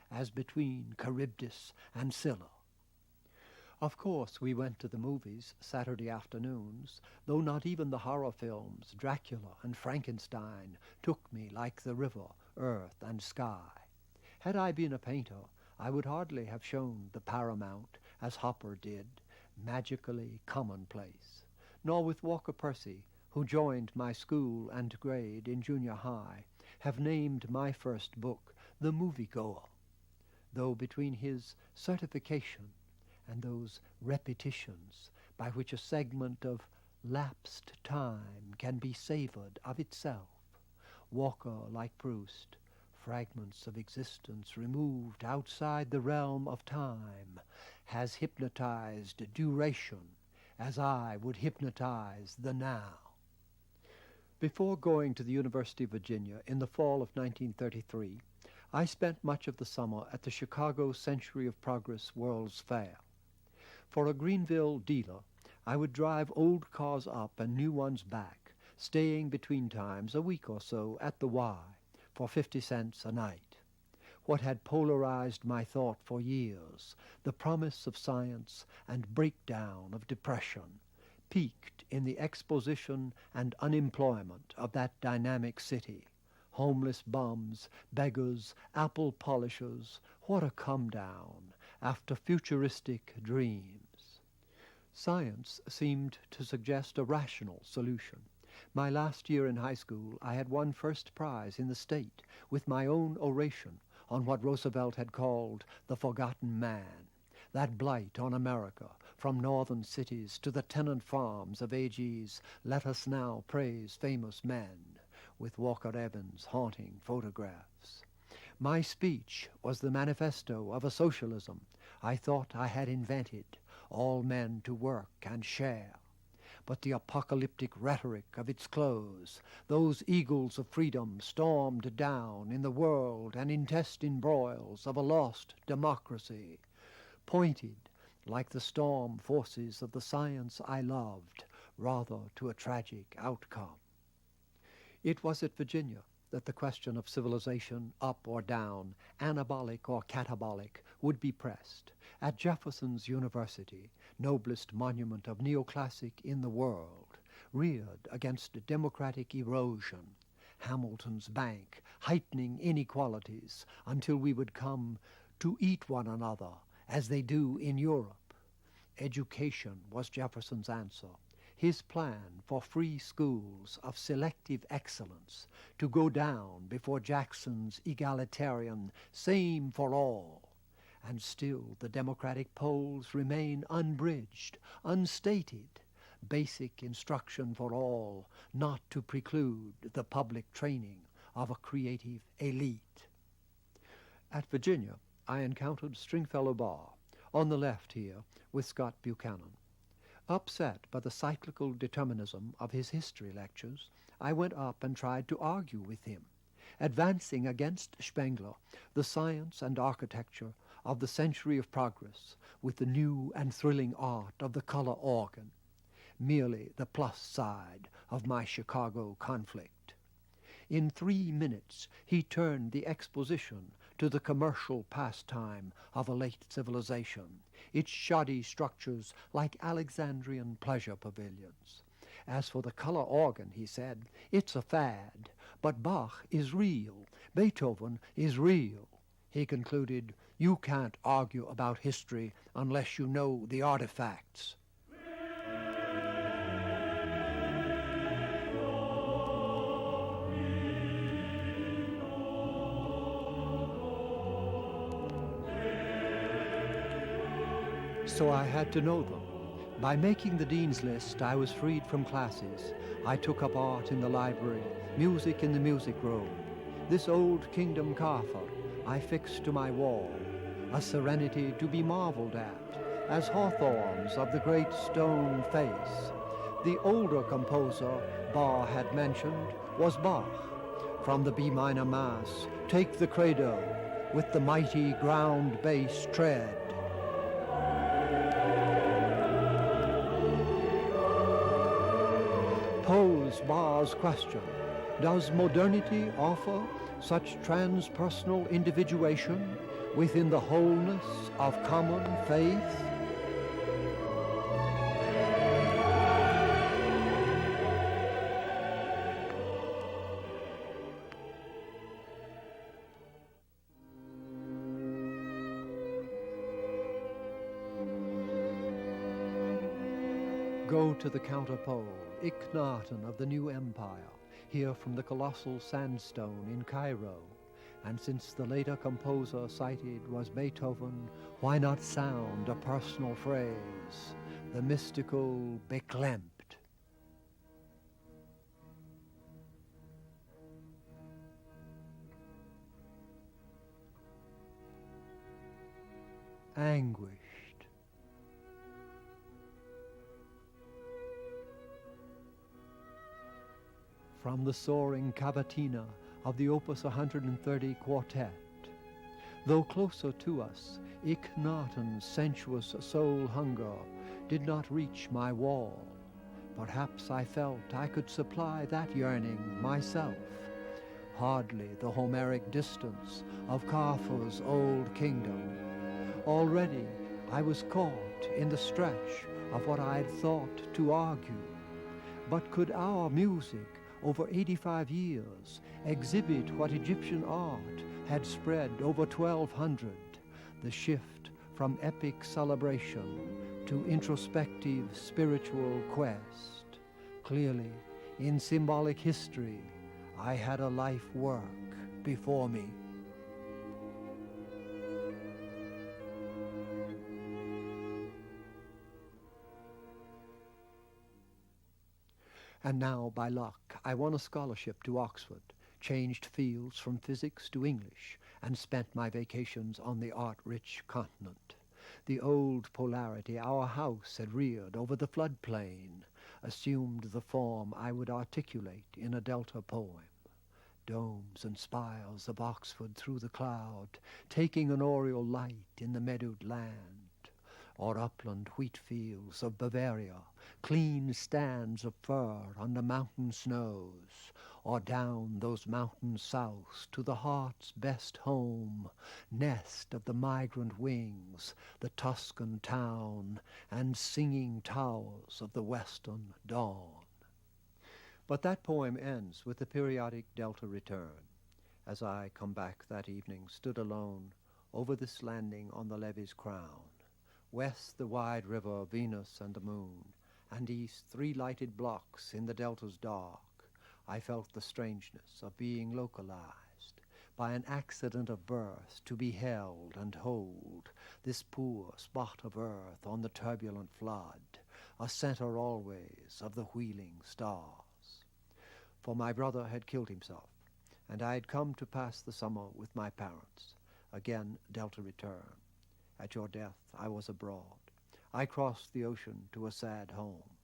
as between Charybdis and Scylla. Of course, we went to the movies Saturday afternoons, though not even the horror films Dracula and Frankenstein took me like the river, earth, and sky. Had I been a painter, I would hardly have shown the paramount, as Hopper did, magically commonplace, nor with Walker Percy, who joined my school and grade in junior high, have named my first book The Moviegoer, though between his certification and those repetitions by which a segment of lapsed time can be savored of itself, Walker, like Proust, fragments of existence removed outside the realm of time, has hypnotized duration as I would hypnotize the now. Before going to the University of Virginia in the fall of 1933, I spent much of the summer at the Chicago Century of Progress World's Fair. For a Greenville dealer, I would drive old cars up and new ones back, staying between times a week or so at the Y for 50 cents a night. What had polarized my thought for years, the promise of science and breakdown of depression, peaked in the exposition and unemployment of that dynamic city. Homeless bums, beggars, apple polishers, what a come-down after futuristic dreams. Science seemed to suggest a rational solution. My last year in high school, I had won first prize in the state with my own oration on what Roosevelt had called the forgotten man, that blight on America, from northern cities to the tenant farms of AG's Let Us Now Praise Famous Men, with Walker Evans haunting photographs. My speech was the manifesto of a socialism I thought I had invented, all men to work and share. But the apocalyptic rhetoric of its close, those eagles of freedom stormed down in the world and intestine broils of a lost democracy, pointed, like the storm forces of the science I loved, rather to a tragic outcome. It was at Virginia that the question of civilization, up or down, anabolic or catabolic, would be pressed. At Jefferson's University, noblest monument of neoclassic in the world, reared against democratic erosion, Hamilton's bank, heightening inequalities until we would come to eat one another as they do in Europe. Education was Jefferson's answer, his plan for free schools of selective excellence to go down before Jackson's egalitarian same for all. And still the democratic poles remain unbridged, unstated, basic instruction for all, not to preclude the public training of a creative elite. At Virginia, I encountered Stringfellow Barr, on the left here, with Scott Buchanan. Upset by the cyclical determinism of his history lectures, I went up and tried to argue with him, advancing against Spengler the science and architecture of the century of progress with the new and thrilling art of the color organ, merely the plus side of my Chicago conflict. In 3 minutes, he turned the exposition to the commercial pastime of a late civilization, its shoddy structures like Alexandrian pleasure pavilions. As for the color organ, he said, it's a fad, But Bach is real. Beethoven is real. He concluded, you can't argue about history unless you know the artifacts. So I had to know them. By making the Dean's List, I was freed from classes. I took up art in the library, music in the music room. This old kingdom Kafir I fixed to my wall, a serenity to be marveled at, as hawthorns of the great stone face. The older composer Bach had mentioned was Bach. From the B minor Mass, take the credo, with the mighty ground bass tread. Pose Bach's question, does modernity offer such transpersonal individuation within the wholeness of common faith? Go to the counterpole, Akhenaten of the new empire, here from the colossal sandstone in Cairo. And since the later composer cited was Beethoven, why not sound a personal phrase, the mystical beklemmt? Anguished. From the soaring cavatina of the Opus 130 Quartet. Though closer to us, Akhenaten's sensuous soul hunger did not reach my wall. Perhaps I felt I could supply that yearning myself. Hardly the Homeric distance of Kafir's old kingdom. Already I was caught in the stretch of what I had thought to argue. But could our music over 85 years, exhibit what Egyptian art had spread over 1200, the shift from epic celebration to introspective spiritual quest. Clearly, in symbolic history, I had a life work before me. And now, by luck, I won a scholarship to Oxford, changed fields from physics to English, and spent my vacations on the art-rich continent. The old polarity our house had reared over the floodplain assumed the form I would articulate in a Delta poem. Domes and spires of Oxford through the cloud, taking an aureole light in the meadowed land. Or upland wheat fields of Bavaria, clean stands of fir on the mountain snows, or down those mountains south to the heart's best home, nest of the migrant wings, the Tuscan town, and singing towers of the western dawn. But that poem ends with the periodic Delta return. As I come back that evening, stood alone over this landing on the levee's crown. West the wide river, Venus and the moon, and east 3 lighted blocks in the delta's dark. I felt the strangeness of being localized, by an accident of birth to be held and hold, this poor spot of earth on the turbulent flood, a center always of the wheeling stars. For my brother had killed himself, and I had come to pass the summer with my parents. Again Delta return. At your death I was abroad. I crossed the ocean to a sad home.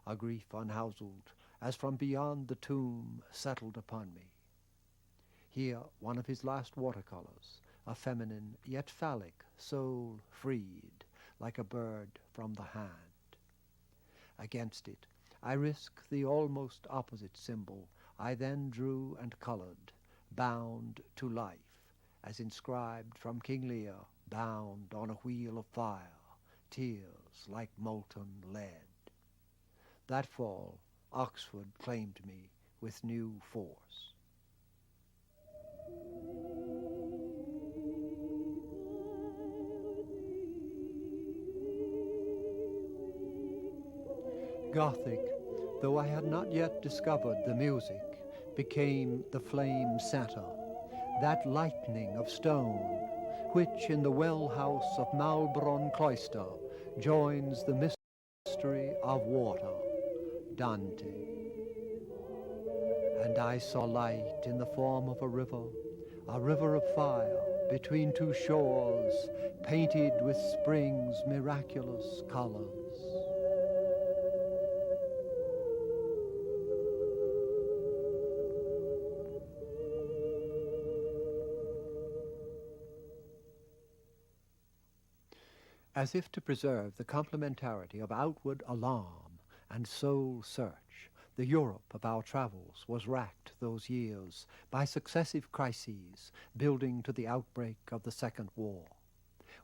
A grief unhoused, as from beyond the tomb, settled upon me. Here one of his last watercolors, a feminine yet phallic soul freed, like a bird from the hand. Against it I risk the almost opposite symbol I then drew and colored, bound to life, as inscribed from King Lear, bound on a wheel of fire, tears like molten lead. That fall, Oxford claimed me with new force. Gothic, though I had not yet discovered the music, became the flame center, that lightning of stone, which in the well house of Malbron Cloister joins the mystery of water, Dante. And I saw light in the form of a river of fire between two shores, painted with spring's miraculous colors. As if to preserve the complementarity of outward alarm and soul search, the Europe of our travels was racked those years by successive crises, building to the outbreak of the Second War.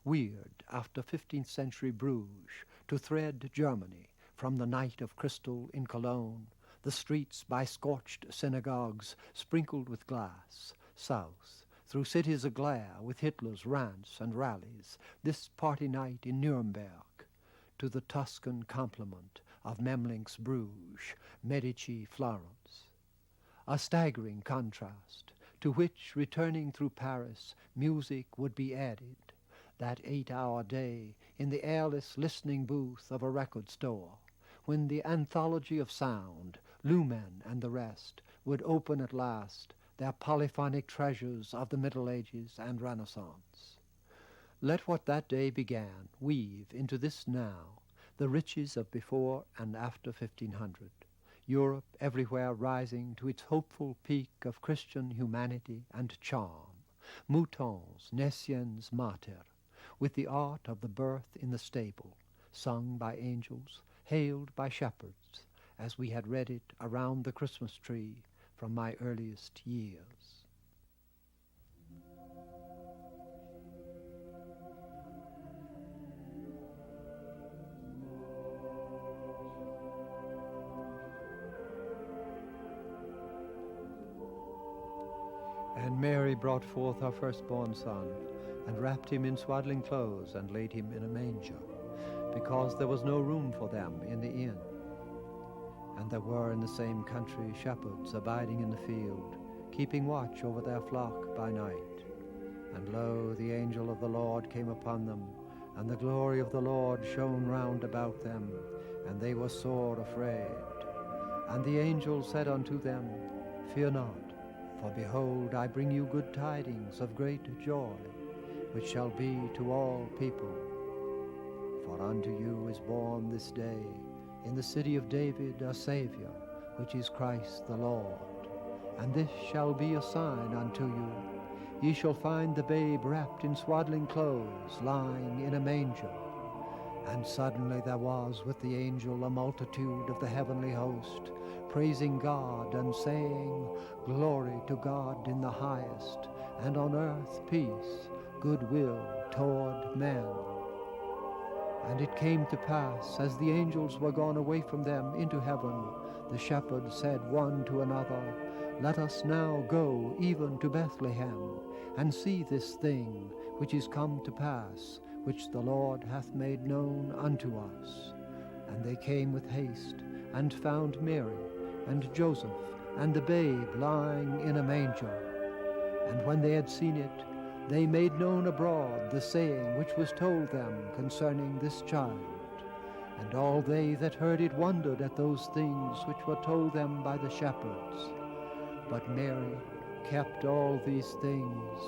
Weird after 15th century Bruges to thread Germany from the night of crystal in Cologne, the streets by scorched synagogues sprinkled with glass, south, through cities aglare with Hitler's rants and rallies, this party night in Nuremberg, to the Tuscan complement of Memling's Bruges, Medici Florence. A staggering contrast, to which, returning through Paris, music would be added, that 8-hour day in the airless listening booth of a record store, when the anthology of sound, Lumen and the rest, would open at last their polyphonic treasures of the Middle Ages and Renaissance. Let what that day began weave into this now the riches of before and after 1500, Europe everywhere rising to its hopeful peak of Christian humanity and charm, Mouton's Nesciens Mater, with the art of the birth in the stable, sung by angels, hailed by shepherds, as we had read it around the Christmas tree from my earliest years. And Mary brought forth her firstborn son, and wrapped him in swaddling clothes, and laid him in a manger, because there was no room for them in the inn. And there were in the same country shepherds abiding in the field, keeping watch over their flock by night. And lo, the angel of the Lord came upon them, and the glory of the Lord shone round about them, and they were sore afraid. And the angel said unto them, Fear not, for behold, I bring you good tidings of great joy, which shall be to all people. For unto you is born this day in the city of David a Savior, which is Christ the Lord. And this shall be a sign unto you. Ye shall find the babe wrapped in swaddling clothes, lying in a manger. And suddenly there was with the angel a multitude of the heavenly host, praising God and saying, Glory to God in the highest, and on earth peace, goodwill toward men. And it came to pass, as the angels were gone away from them into heaven, the shepherds said one to another, Let us now go even to Bethlehem, and see this thing which is come to pass, which the Lord hath made known unto us. And they came with haste, and found Mary, and Joseph, and the babe lying in a manger. And when they had seen it, they made known abroad the saying which was told them concerning this child. And all they that heard it wondered at those things which were told them by the shepherds. But Mary kept all these things,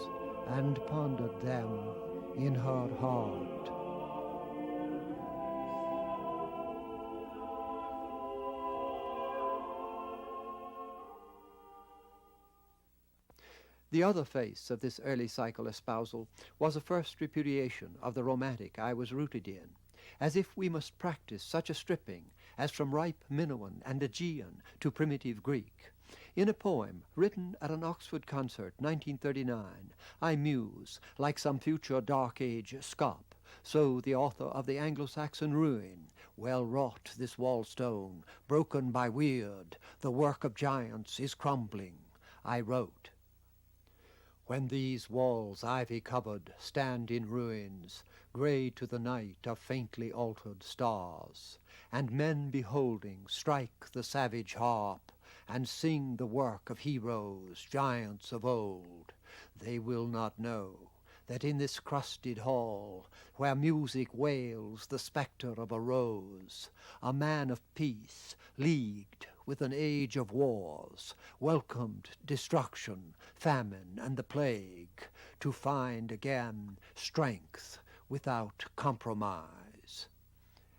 and pondered them in her heart. The other face of this early cycle espousal was a first repudiation of the romantic I was rooted in, as if we must practice such a stripping as from ripe Minoan and Aegean to primitive Greek. In a poem written at an Oxford concert, 1939, I muse, like some future Dark Age scop, so the author of the Anglo-Saxon ruin, well wrought this wall stone, broken by weird, the work of giants is crumbling. I wrote, When these walls, ivy-covered, stand in ruins, grey to the night of faintly altered stars, and men beholding strike the savage harp, and sing the work of heroes, giants of old, they will not know that in this crusted hall, where music wails the spectre of a rose, a man of peace, leagued with an age of wars, welcomed destruction, famine, and the plague, to find again strength without compromise.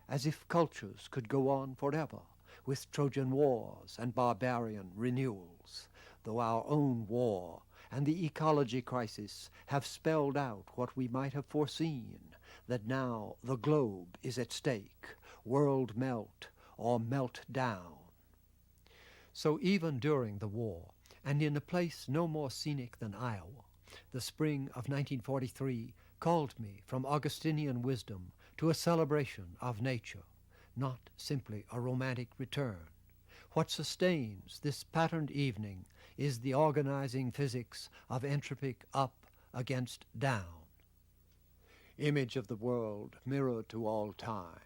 As if cultures could go on forever, with Trojan wars and barbarian renewals, though our own war and the ecology crisis have spelled out what we might have foreseen, that now the globe is at stake, world melt or melt down. So even during the war, and in a place no more scenic than Iowa, the spring of 1943 called me from Augustinian wisdom to a celebration of nature, not simply a romantic return. What sustains this patterned evening is the organizing physics of entropic up against down. Image of the world mirrored to all time,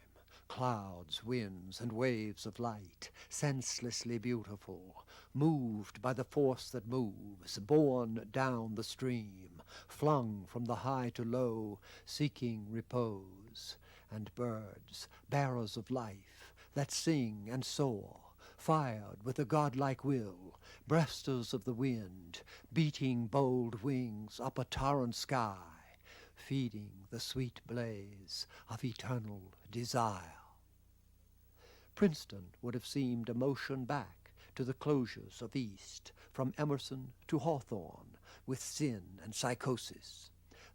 clouds, winds, and waves of light, senselessly beautiful, moved by the force that moves, borne down the stream, flung from the high to low, seeking repose, and birds, bearers of life, that sing and soar, fired with a godlike will, breasters of the wind, beating bold wings up a torrent sky, feeding the sweet blaze of eternal desire. Princeton would have seemed a motion back to the closures of East, from Emerson to Hawthorne, with sin and psychosis.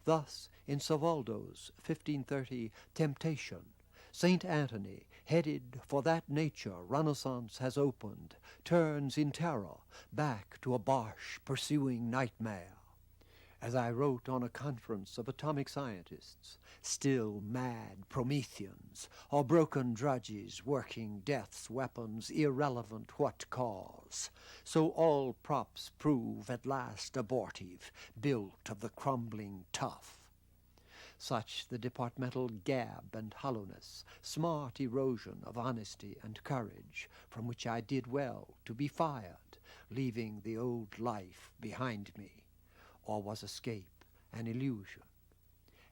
Thus, in Savoldo's 1530 Temptation, St. Anthony, headed for that nature Renaissance has opened, turns in terror back to a Bosch pursuing nightmare. As I wrote on a conference of atomic scientists, still mad Prometheans, or broken drudges working death's weapons, irrelevant what cause, so all props prove at last abortive, built of the crumbling tough. Such the departmental gab and hollowness, smart erosion of honesty and courage, from which I did well to be fired, leaving the old life behind me. Or was escape an illusion?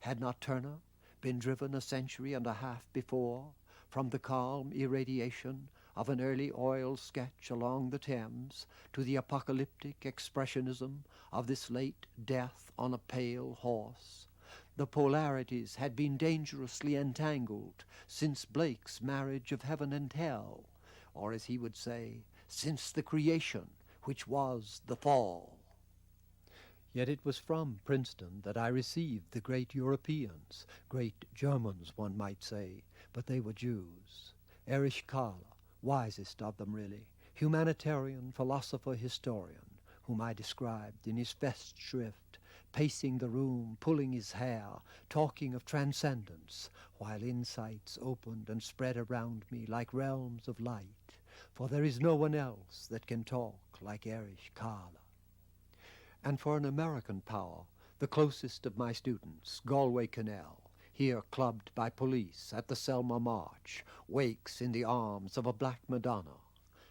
Had not Turner been driven a century and a half before from the calm irradiation of an early oil sketch along the Thames to the apocalyptic expressionism of this late Death on a Pale Horse? The polarities had been dangerously entangled since Blake's Marriage of Heaven and Hell, or as he would say, since the creation, which was the fall. Yet it was from Princeton that I received the great Europeans, great Germans, one might say, but they were Jews. Erich Kahler, wisest of them really, humanitarian, philosopher, historian, whom I described in his Festschrift, pacing the room, pulling his hair, talking of transcendence, while insights opened and spread around me like realms of light, for there is no one else that can talk like Erich Kahler. And for an American power, the closest of my students, Galway Kinnell, here clubbed by police at the Selma March, wakes in the arms of a black Madonna.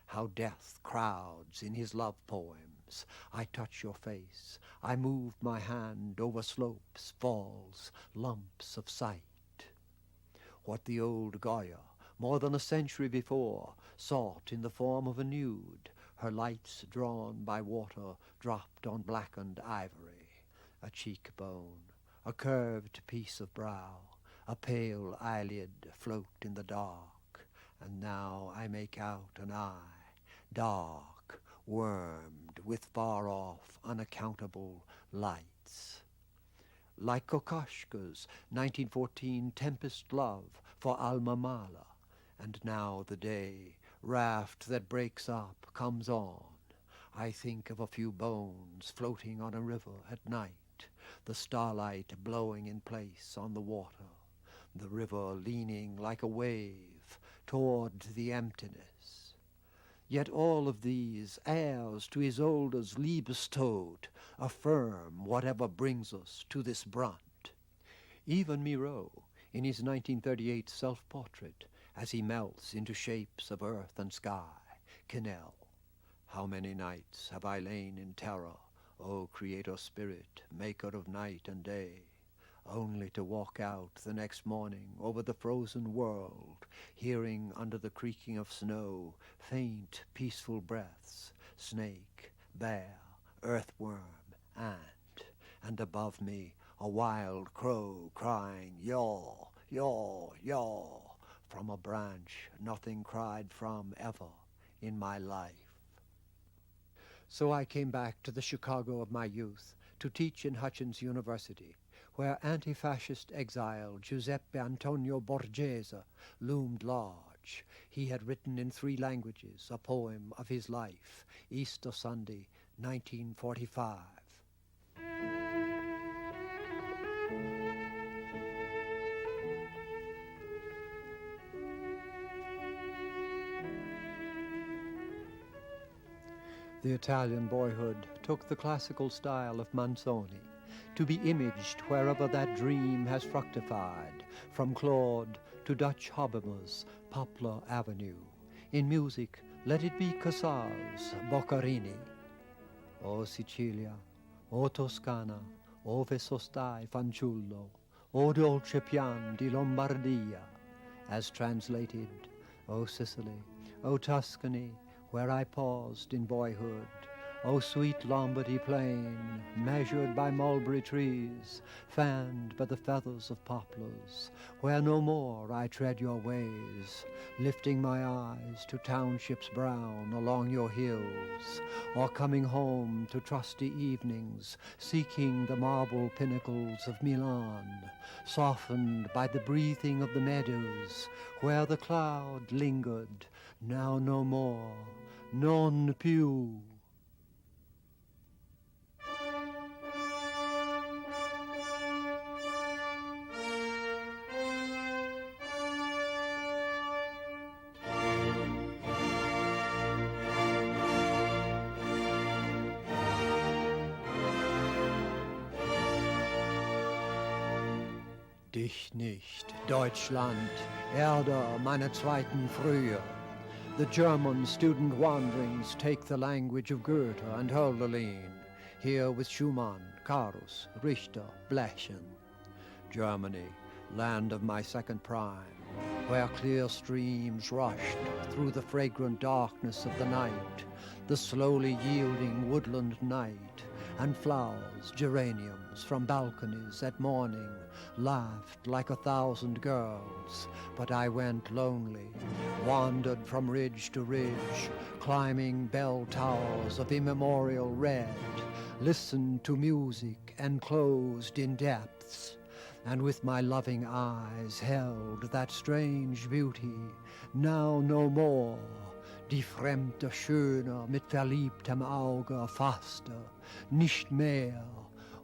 How death crowds in his love poems. I touch your face, I move my hand over slopes, falls, lumps of sight. What the old Goya, more than a century before, sought in the form of a nude, her lights drawn by water dropped on blackened ivory, a cheekbone, a curved piece of brow, a pale eyelid float in the dark, and now I make out an eye, dark, wormed with far-off, unaccountable lights. Like Kokoschka's 1914 Tempest Love for Alma Mahler, and now the day, raft that breaks up, comes on. I think of a few bones floating on a river at night, the starlight blowing in place on the water, the river leaning like a wave toward the emptiness. Yet all of these, heirs to Isolde's Liebestod, affirm whatever brings us to this brunt. Even Miro, in his 1938 self-portrait, as he melts into shapes of earth and sky, Quenelle, how many nights have I lain in terror, O Creator Spirit, maker of night and day, only to walk out the next morning over the frozen world, hearing under the creaking of snow faint, peaceful breaths, snake, bear, earthworm, ant, and above me a wild crow crying, yaw, yaw, yaw, from a branch nothing cried from ever in my life. So I came back to the Chicago of my youth to teach in Hutchins University, where anti-fascist exile Giuseppe Antonio Borghese loomed large. He had written in 3 languages a poem of his life, Easter Sunday, 1945. The Italian boyhood took the classical style of Manzoni, to be imaged wherever that dream has fructified, from Claude to Dutch Hobbema's Poplar Avenue. In music, let it be Casals, Boccherini. O Sicilia, o Toscana, ove sostai fanciullo, o dolce pian di Lombardia, as translated, O Sicily, O Tuscany, where I paused in boyhood, O sweet Lombardy plain, measured by mulberry trees, fanned by the feathers of poplars, where no more I tread your ways, lifting my eyes to townships brown along your hills, or coming home to trusty evenings, seeking the marble pinnacles of Milan, softened by the breathing of the meadows, where the cloud lingered, now no more, non più. Dich nicht, Deutschland, Erde meiner zweiten Frühe. The German student wanderings take the language of Goethe and Hölderlin, here with Schumann, Karus, Richter, Blechen. Germany, land of my second prime, where clear streams rushed through the fragrant darkness of the night, the slowly yielding woodland night, and flowers, geraniums, from balconies at morning, laughed like 1,000 girls, but I went lonely, wandered from ridge to ridge, climbing bell towers of immemorial red, listened to music enclosed in depths, and with my loving eyes held that strange beauty, now no more, die fremde Schöne mit verliebtem Auge fasste, nicht mehr,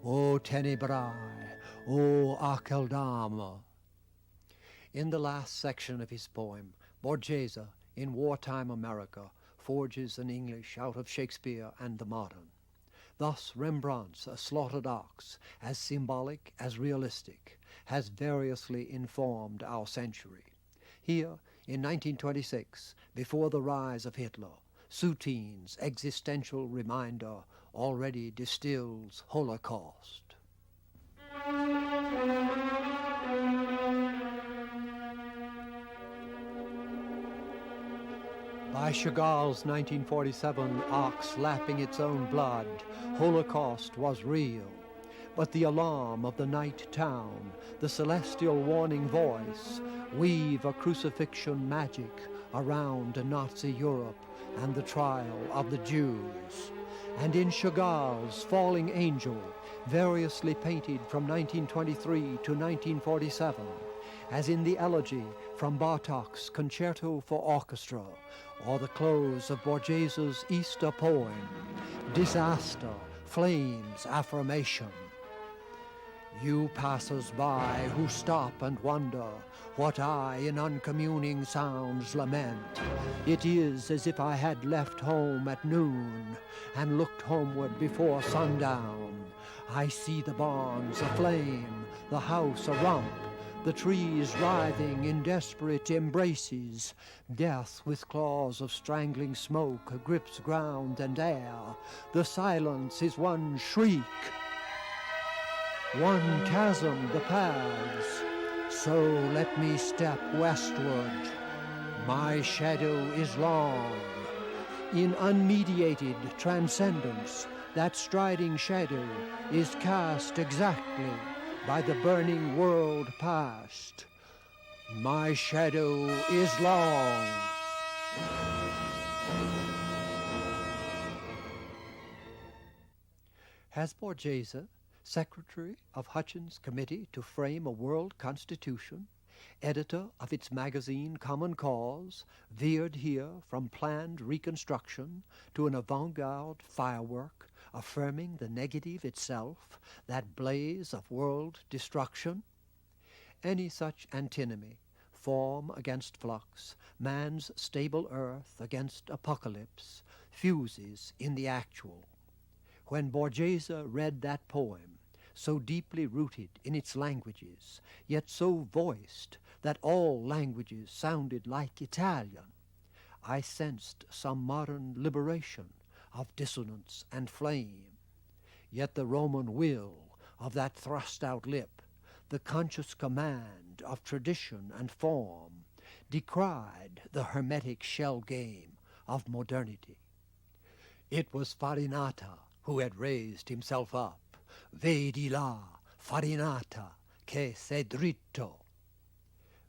o Tenebrae, O Akeldame. In the last section of his poem, Borghese, in wartime America, forges an English out of Shakespeare and the modern. Thus Rembrandt's A Slaughtered Ox, as symbolic as realistic, has variously informed our century. Here, in 1926, before the rise of Hitler, Soutine's existential reminder already distills Holocaust. By Chagall's 1947 ox lapping its own blood, Holocaust was real. But the alarm of the night town, the celestial warning voice, weave a crucifixion magic around Nazi Europe and the trial of the Jews. And in Chagall's Falling Angel, variously painted from 1923 to 1947, as in the elegy from Bartók's Concerto for Orchestra, or the close of Borgese's Easter poem, disaster, flames, affirmation. You passers-by who stop and wonder what I in uncommuning sounds lament, it is as if I had left home at noon and looked homeward before sundown. I see the barns aflame, the house a rump, the trees writhing in desperate embraces. Death with claws of strangling smoke grips ground and air. The silence is one shriek, one chasm the paths. So let me step westward. My shadow is long. In unmediated transcendence, that striding shadow is cast exactly by the burning world past. My shadow is long. Has Borghese, secretary of Hutchins' committee to frame a world constitution, editor of its magazine Common Cause, veered here from planned reconstruction to an avant-garde firework affirming the negative itself, that blaze of world destruction? Any such antinomy, form against flux, man's stable earth against apocalypse, fuses in the actual. When Borghese read that poem, so deeply rooted in its languages, yet so voiced that all languages sounded like Italian, I sensed some modern liberation of dissonance and flame. Yet the Roman will of that thrust-out lip, the conscious command of tradition and form, decried the hermetic shell game of modernity. It was Farinata who had raised himself up. Vedi là, Farinata, che sei dritto.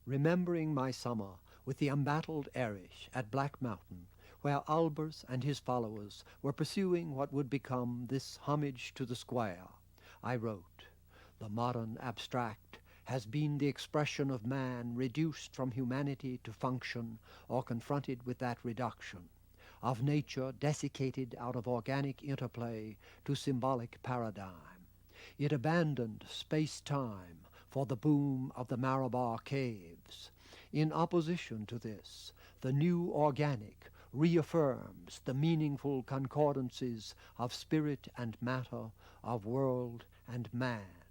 Remembering my summer with the embattled Irish at Black Mountain, where Albers and his followers were pursuing what would become this homage to the square, I wrote, "The modern abstract has been the expression of man reduced from humanity to function or confronted with that reduction, of nature desiccated out of organic interplay to symbolic paradigm. It abandoned space-time for the boom of the Marabar caves. In opposition to this, the new organic reaffirms the meaningful concordances of spirit and matter, of world and man."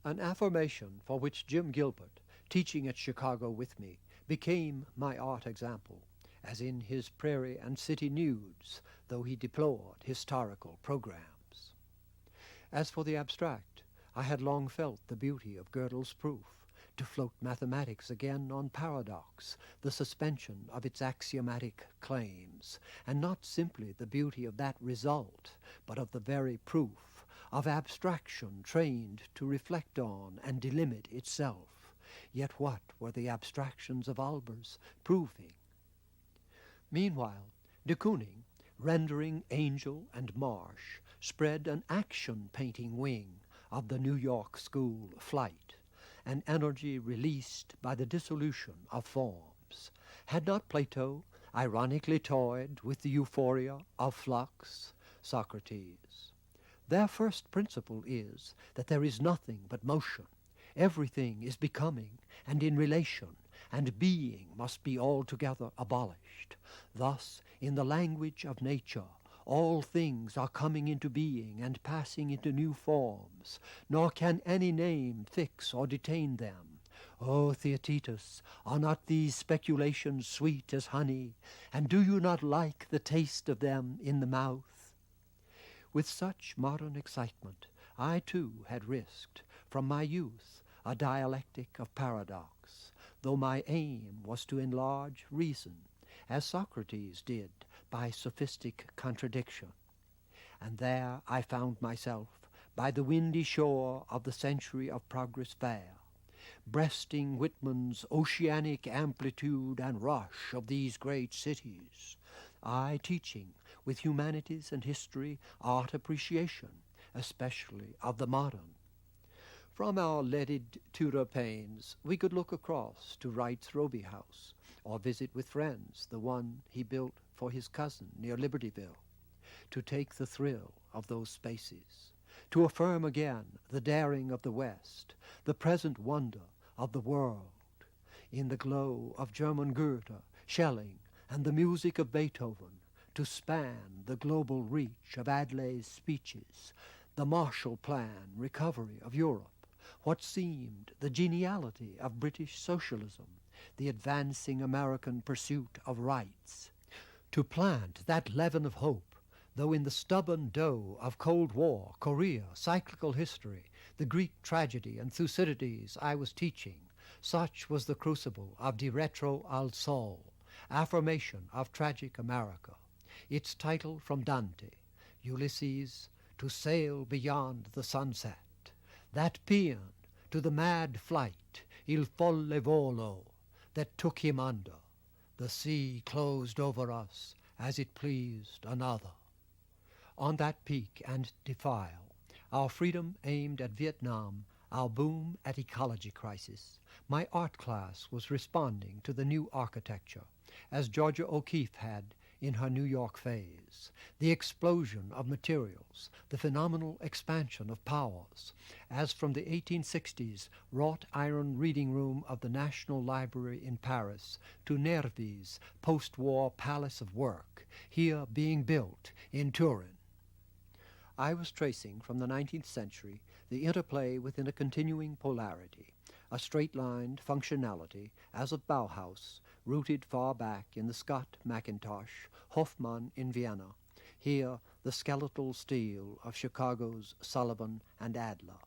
An affirmation for which Jim Gilbert, teaching at Chicago with me, became my art example, as in his Prairie and City Nudes, though he deplored historical programs. As for the abstract, I had long felt the beauty of Gödel's proof, to float mathematics again on paradox, the suspension of its axiomatic claims, and not simply the beauty of that result, but of the very proof, of abstraction trained to reflect on and delimit itself. Yet what were the abstractions of Albers proving? Meanwhile, de Kooning, rendering Angel and Marsh, spread an action-painting wing of the New York school Flight, an energy released by the dissolution of forms. Had not Plato ironically toyed with the euphoria of flux? Socrates. Their first principle is that there is nothing but motion. Everything is becoming and in relation, and being must be altogether abolished. Thus, in the language of nature, all things are coming into being and passing into new forms, nor can any name fix or detain them. O Theaetetus, are not these speculations sweet as honey, and do you not like the taste of them in the mouth? With such modern excitement, I too had risked, from my youth, a dialectic of paradox, though my aim was to enlarge reason, as Socrates did by sophistic contradiction. And there I found myself by the windy shore of the century of progress fair, breasting Whitman's oceanic amplitude and rush of these great cities, I teaching with humanities and history art appreciation, especially of the modern. From our leaded Tudor panes we could look across to Wright's Roby House, or visit with friends the one he built for his cousin near Libertyville, to take the thrill of those spaces. to affirm again the daring of the West, the present wonder of the world. In the glow of German Goethe, Schelling, and the music of Beethoven, to span the global reach of Adlai's speeches, the Marshall Plan recovery of Europe, what seemed the geniality of British socialism, the advancing American pursuit of rights, to plant that leaven of hope, though in the stubborn dough of Cold War, Korea, cyclical history, the Greek tragedy and Thucydides I was teaching, such was the crucible of Di Retro al Sol, affirmation of tragic America, its title from Dante, Ulysses, to sail beyond the sunset, that paean to the mad flight, il folle volo, that took him under. The sea closed over us as it pleased another. On that peak and defile, our freedom aimed at Vietnam, our boom at ecology crisis, my art class was responding to the new architecture, as Georgia O'Keeffe had in her New York phase, the explosion of materials, the phenomenal expansion of powers, as from the 1860s wrought iron reading room of the National Library in Paris to Nervi's post-war palace of work, here being built in Turin. I was tracing from the 19th century the interplay within a continuing polarity, a straight-lined functionality, as of Bauhaus, rooted far back in the Scott Mackintosh, Hofmann in Vienna, here the skeletal steel of Chicago's Sullivan and Adler.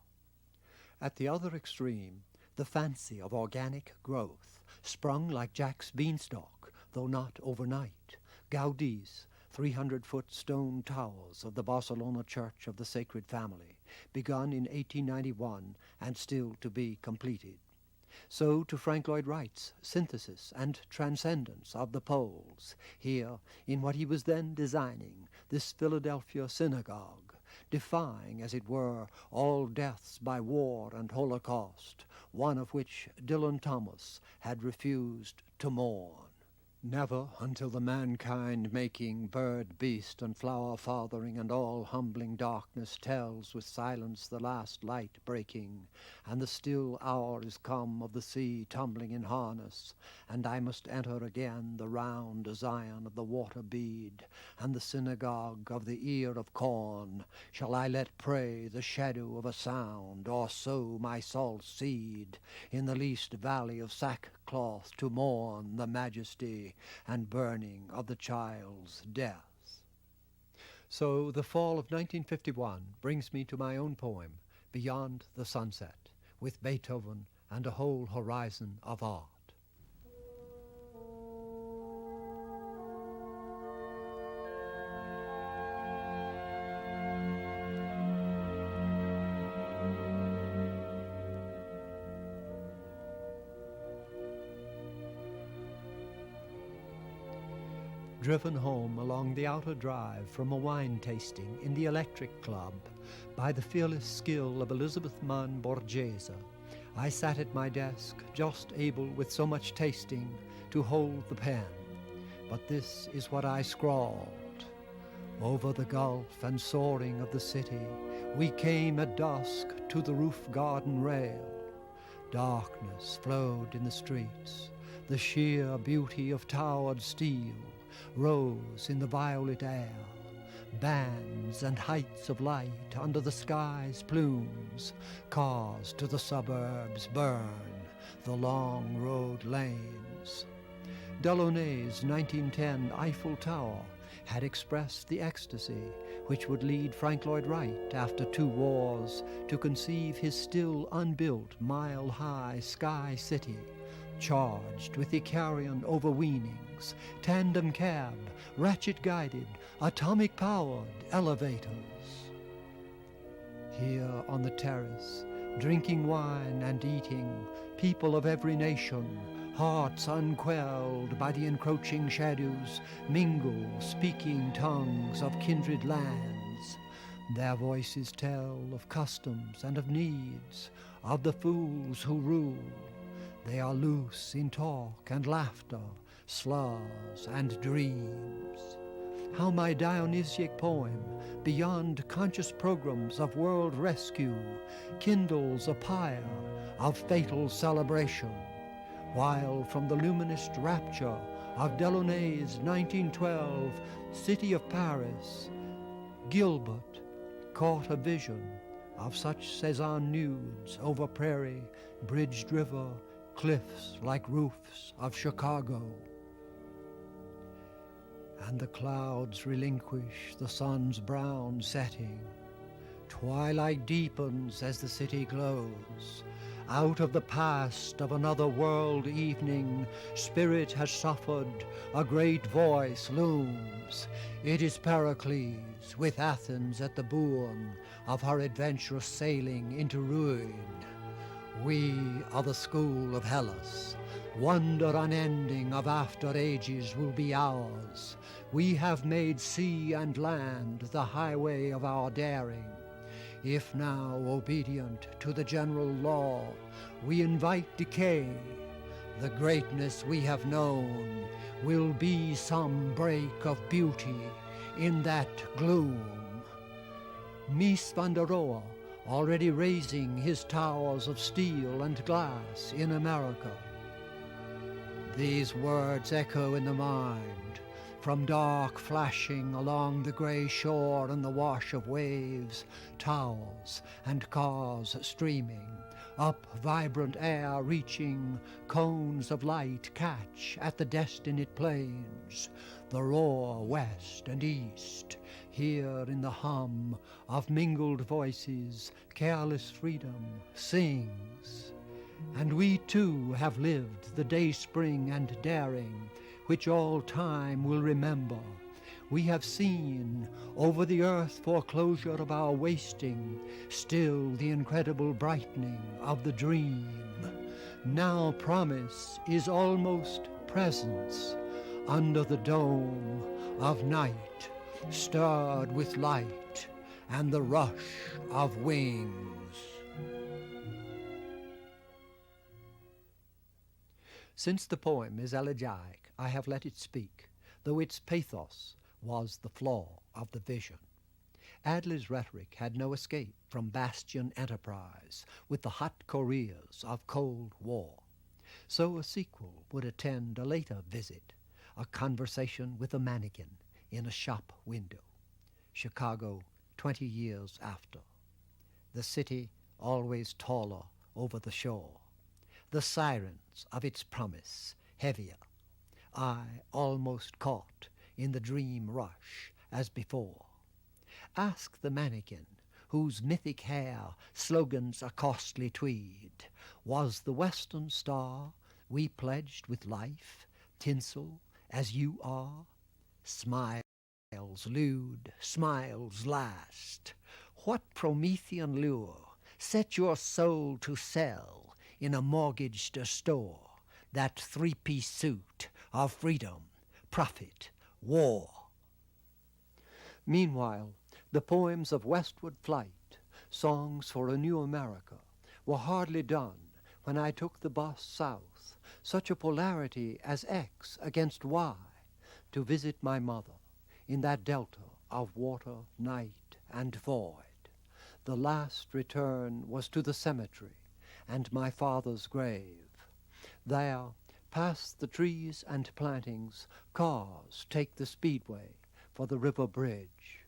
At the other extreme, the fancy of organic growth, sprung like Jack's beanstalk, though not overnight, Gaudi's 300-foot stone towers of the Barcelona Church of the Sacred Family, begun in 1891 and still to be completed. So to Frank Lloyd Wright's synthesis and transcendence of the poles, here, in what he was then designing, this Philadelphia synagogue, defying, as it were, all deaths by war and Holocaust, one of which Dylan Thomas had refused to mourn. Never until the mankind-making, bird, beast, and flower-fathering and all-humbling darkness tells with silence the last light breaking, and the still hour is come of the sea tumbling in harness, and I must enter again the round Zion of the water bead, and the synagogue of the ear of corn, shall I let pray the shadow of a sound, or sow my salt seed in the least valley of sackcloth to mourn the majesty and burning of the child's death. So the fall of 1951 brings me to my own poem, Beyond the Sunset, with Beethoven and a whole horizon of art. Driven home along the outer drive from a wine tasting in the Electric Club by the fearless skill of Elizabeth Munn Borghese, I sat at my desk, just able with so much tasting to hold the pen. But this is what I scrawled. Over the gulf and soaring of the city, we came at dusk to the roof garden rail. Darkness flowed in the streets. The sheer beauty of towered steel rose in the violet air, bands and heights of light under the sky's plumes. Cars to the suburbs burn the long road lanes. Delaunay's 1910 Eiffel Tower had expressed the ecstasy which would lead Frank Lloyd Wright, after 2 wars, to conceive his still unbuilt mile-high sky city, charged with Icarian overweenings, tandem cab, ratchet-guided, atomic-powered elevators. Here on the terrace, drinking wine and eating, people of every nation, hearts unquelled by the encroaching shadows, mingle, speaking tongues of kindred lands. Their voices tell of customs and of needs, of the fools who rule. They are loose in talk and laughter, slurs and dreams. how my Dionysiac poem, beyond conscious programs of world rescue, kindles a pyre of fatal celebration, while from the luminous rapture of Delaunay's 1912 City of Paris, Gilbert caught a vision of such Cézanne nudes over prairie, bridged river, cliffs like roofs of Chicago. And the clouds relinquish the sun's brown setting. Twilight deepens as the city glows. Out of the past of another world evening, spirit has suffered, a great voice looms. It is Pericles, with Athens at the bourne of her adventurous sailing into ruin. We are the school of Hellas. Wonder unending of after ages will be ours. We have made sea and land the highway of our daring. If now, obedient to the general law, we invite decay, the greatness we have known will be some break of beauty in that gloom. Mies van der Rohe, already raising his towers of steel and glass in America. These words echo in the mind, from dark flashing along the grey shore and the wash of waves, towers and cars streaming, up vibrant air reaching, cones of light catch at the destined plains, the roar west and east. Here in the hum of mingled voices, careless freedom sings. And we too have lived the dayspring and daring, which all time will remember. We have seen over the earth foreclosure of our wasting, still the incredible brightening of the dream. Now promise is almost presence under the dome of night, stirred with light and the rush of wings. Since the poem is elegiac, I have let it speak, though its pathos was the flaw of the vision. Adler's rhetoric had no escape from bastion enterprise with the hot careers of Cold War. So a sequel would attend a later visit, a conversation with a mannequin in a shop window. Chicago, 20 years after. The city always taller over the shore. The sirens of its promise heavier. I almost caught in the dream rush as before. Ask the mannequin, whose mythic hair slogans a costly tweed, was the western star we pledged with life, tinsel as you are? Smiles lewd, smiles last. What Promethean lure set your soul to sell in a mortgaged store that three-piece suit of freedom, profit, war? Meanwhile, the poems of westward flight, songs for a new America, were hardly done when I took the bus south, such a polarity as X against Y, to visit my mother in that delta of water, night, and void. The last return was to the cemetery and my father's grave. There, past the trees and plantings, cars take the speedway for the river bridge.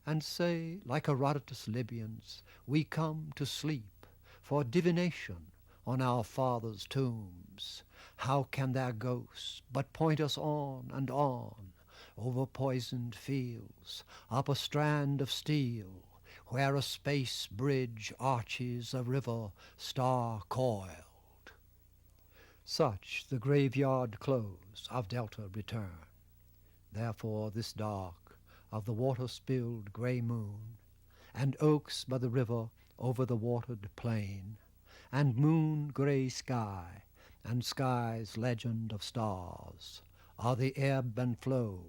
And say, like Herodotus Libyans, we come to sleep for divination on our fathers' tombs. How can their ghosts but point us on and on, over poisoned fields, up a strand of steel, where a space bridge arches a river star-coiled? Such the graveyard close of Delta return. Therefore this dark of the water-spilled grey moon, and oaks by the river over the watered plain, and moon-grey sky, and sky's legend of stars, are the ebb and flow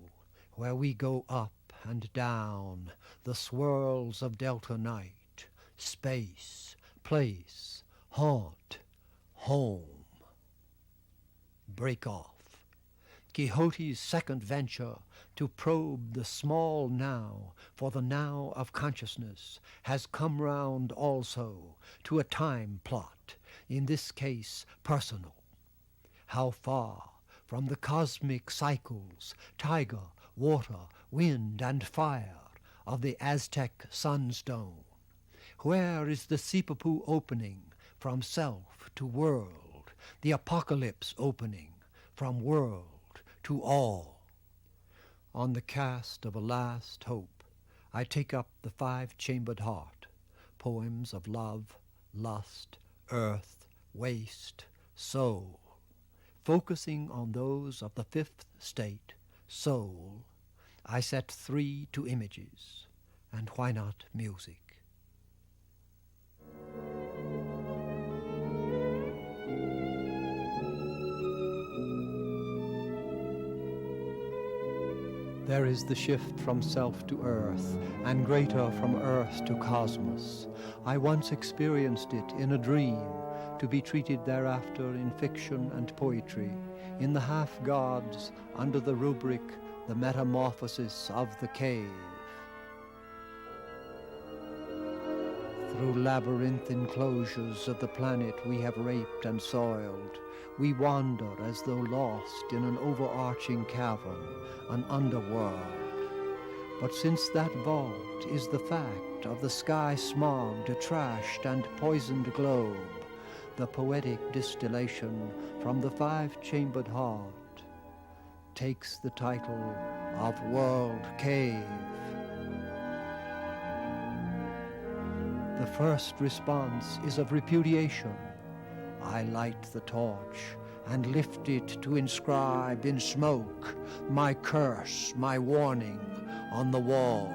where we go up and down the swirls of Delta night, space, place, haunt, home. Break off. Quixote's second venture to probe the small now for the now of consciousness has come round also to a time plot, in this case personal. How far from the cosmic cycles, tiger, water, wind, and fire of the Aztec sunstone? Where is the Sipapu opening from self to world, the apocalypse opening from world to all? On the cast of a last hope, I take up the five-chambered heart, poems of love, lust, earth, waste, soul. Focusing on those of the fifth state, soul, I set three to images, and why not music? There is the shift from self to earth, and greater from earth to cosmos. I once experienced it in a dream, to be treated thereafter in fiction and poetry, in the half-gods, under the rubric, the metamorphosis of the cave. Through labyrinth enclosures of the planet we have raped and soiled, we wander as though lost in an overarching cavern, an underworld. But since that vault is the fact of the sky-smogged, trashed, and poisoned globe, the poetic distillation from the five-chambered heart takes the title of World Cave. The first response is of repudiation. I light the torch and lift it to inscribe in smoke my curse, my warning on the wall.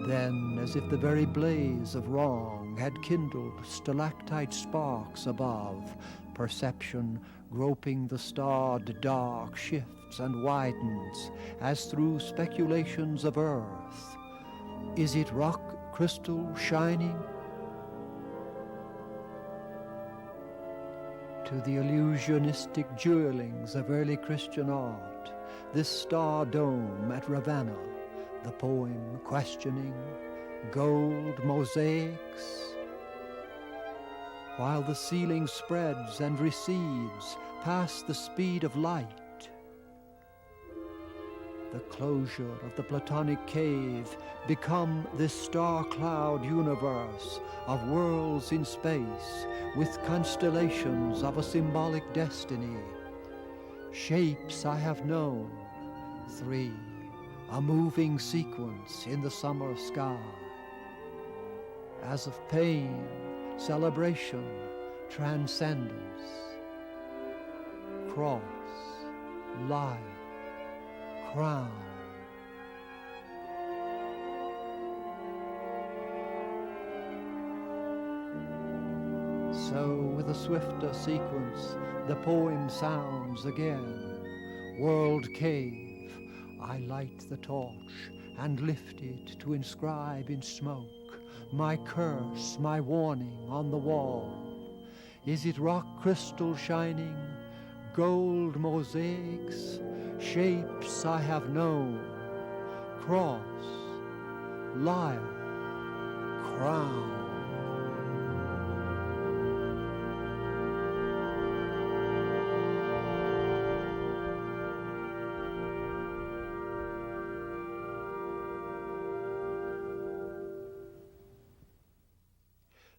Then, as if the very blaze of wrong had kindled stalactite sparks above, perception, groping the starred dark, shifts and widens as through speculations of earth. Is it rock crystal shining? To the illusionistic jewelings of early Christian art, this star dome at Ravenna, the poem questioning, gold mosaics? While the ceiling spreads and recedes past the speed of light, the closure of the Platonic cave become this star-cloud universe of worlds in space with constellations of a symbolic destiny. Shapes I have known, 3, a moving sequence in the summer sky. As of pain, celebration, transcendence, cross, lyre, crown. So with a swifter sequence, the poem sounds again. World cave, I light the torch and lift it to inscribe in smoke my curse, my warning on the wall. Is it rock crystal shining, gold mosaics, shapes I have known, cross, lyre, crown?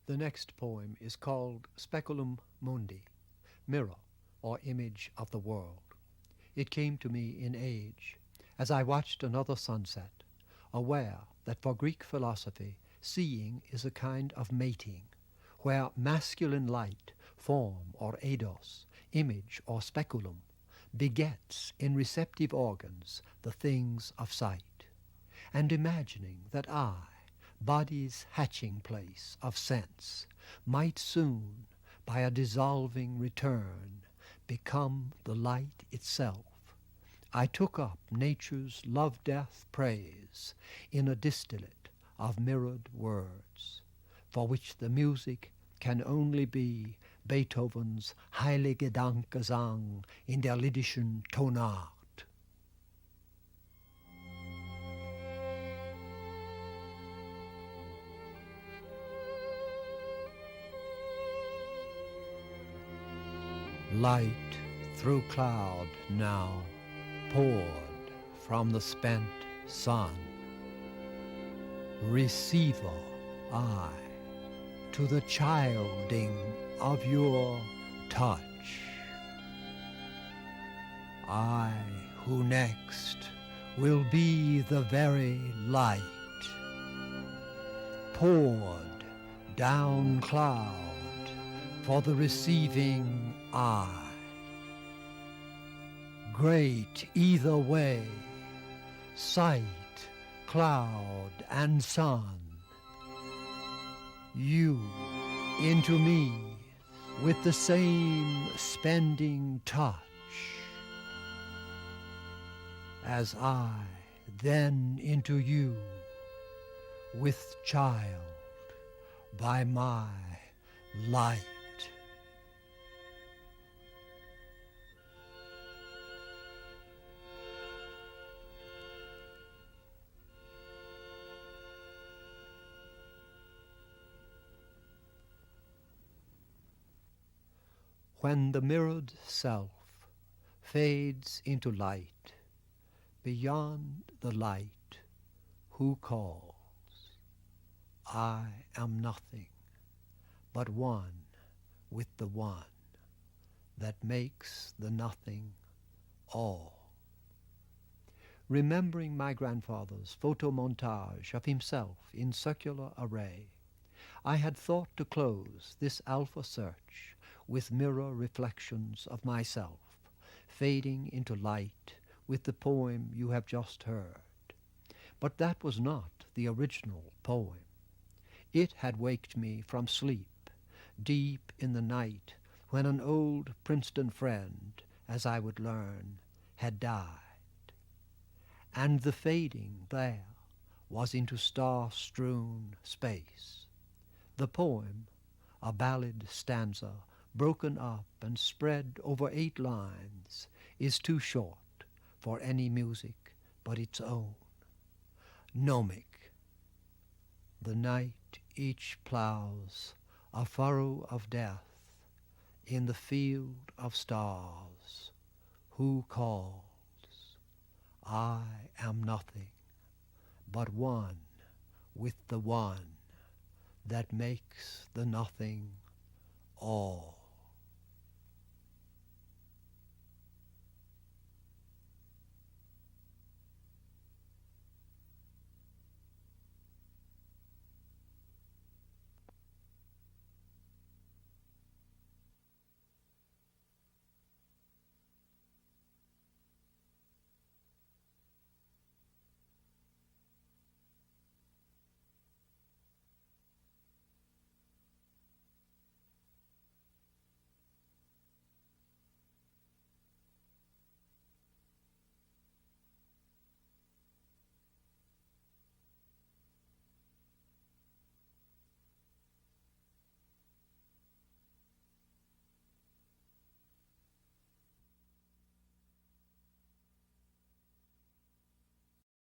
The next poem is called Speculum Mundi, Mirror or Image of the World. It came to me in age, as I watched another sunset, aware that for Greek philosophy, seeing is a kind of mating, where masculine light, form or eidos, image or speculum, begets in receptive organs the things of sight, and imagining that I, body's hatching place of sense, might soon, by a dissolving return, become the light itself, I took up nature's love-death praise in a distillate of mirrored words, for which the music can only be Beethovens Heilige Dankgesang in der liddischen Tonart. Light through cloud now poured from the spent sun. Receiver I to the childing of your touch. I who next will be the very light, poured down cloud for the receiving eye. Great either way, sight, cloud, and sun, you into me with the same spending touch, as I then into you with child by my light. When the mirrored self fades into light, beyond the light, who calls? I am nothing but one with the one that makes the nothing all. Remembering my grandfather's photomontage of himself in circular array, I had thought to close this alpha search with mirror reflections of myself, fading into light with the poem you have just heard. But that was not the original poem. It had waked me from sleep, deep in the night, when an old Princeton friend, as I would learn, had died. And the fading there was into star-strewn space. The poem, a ballad stanza, broken up and spread over 8 lines, is too short for any music but its own. Gnomic. The night each plows a furrow of death in the field of stars. Who calls? I am nothing but one with the one that makes the nothing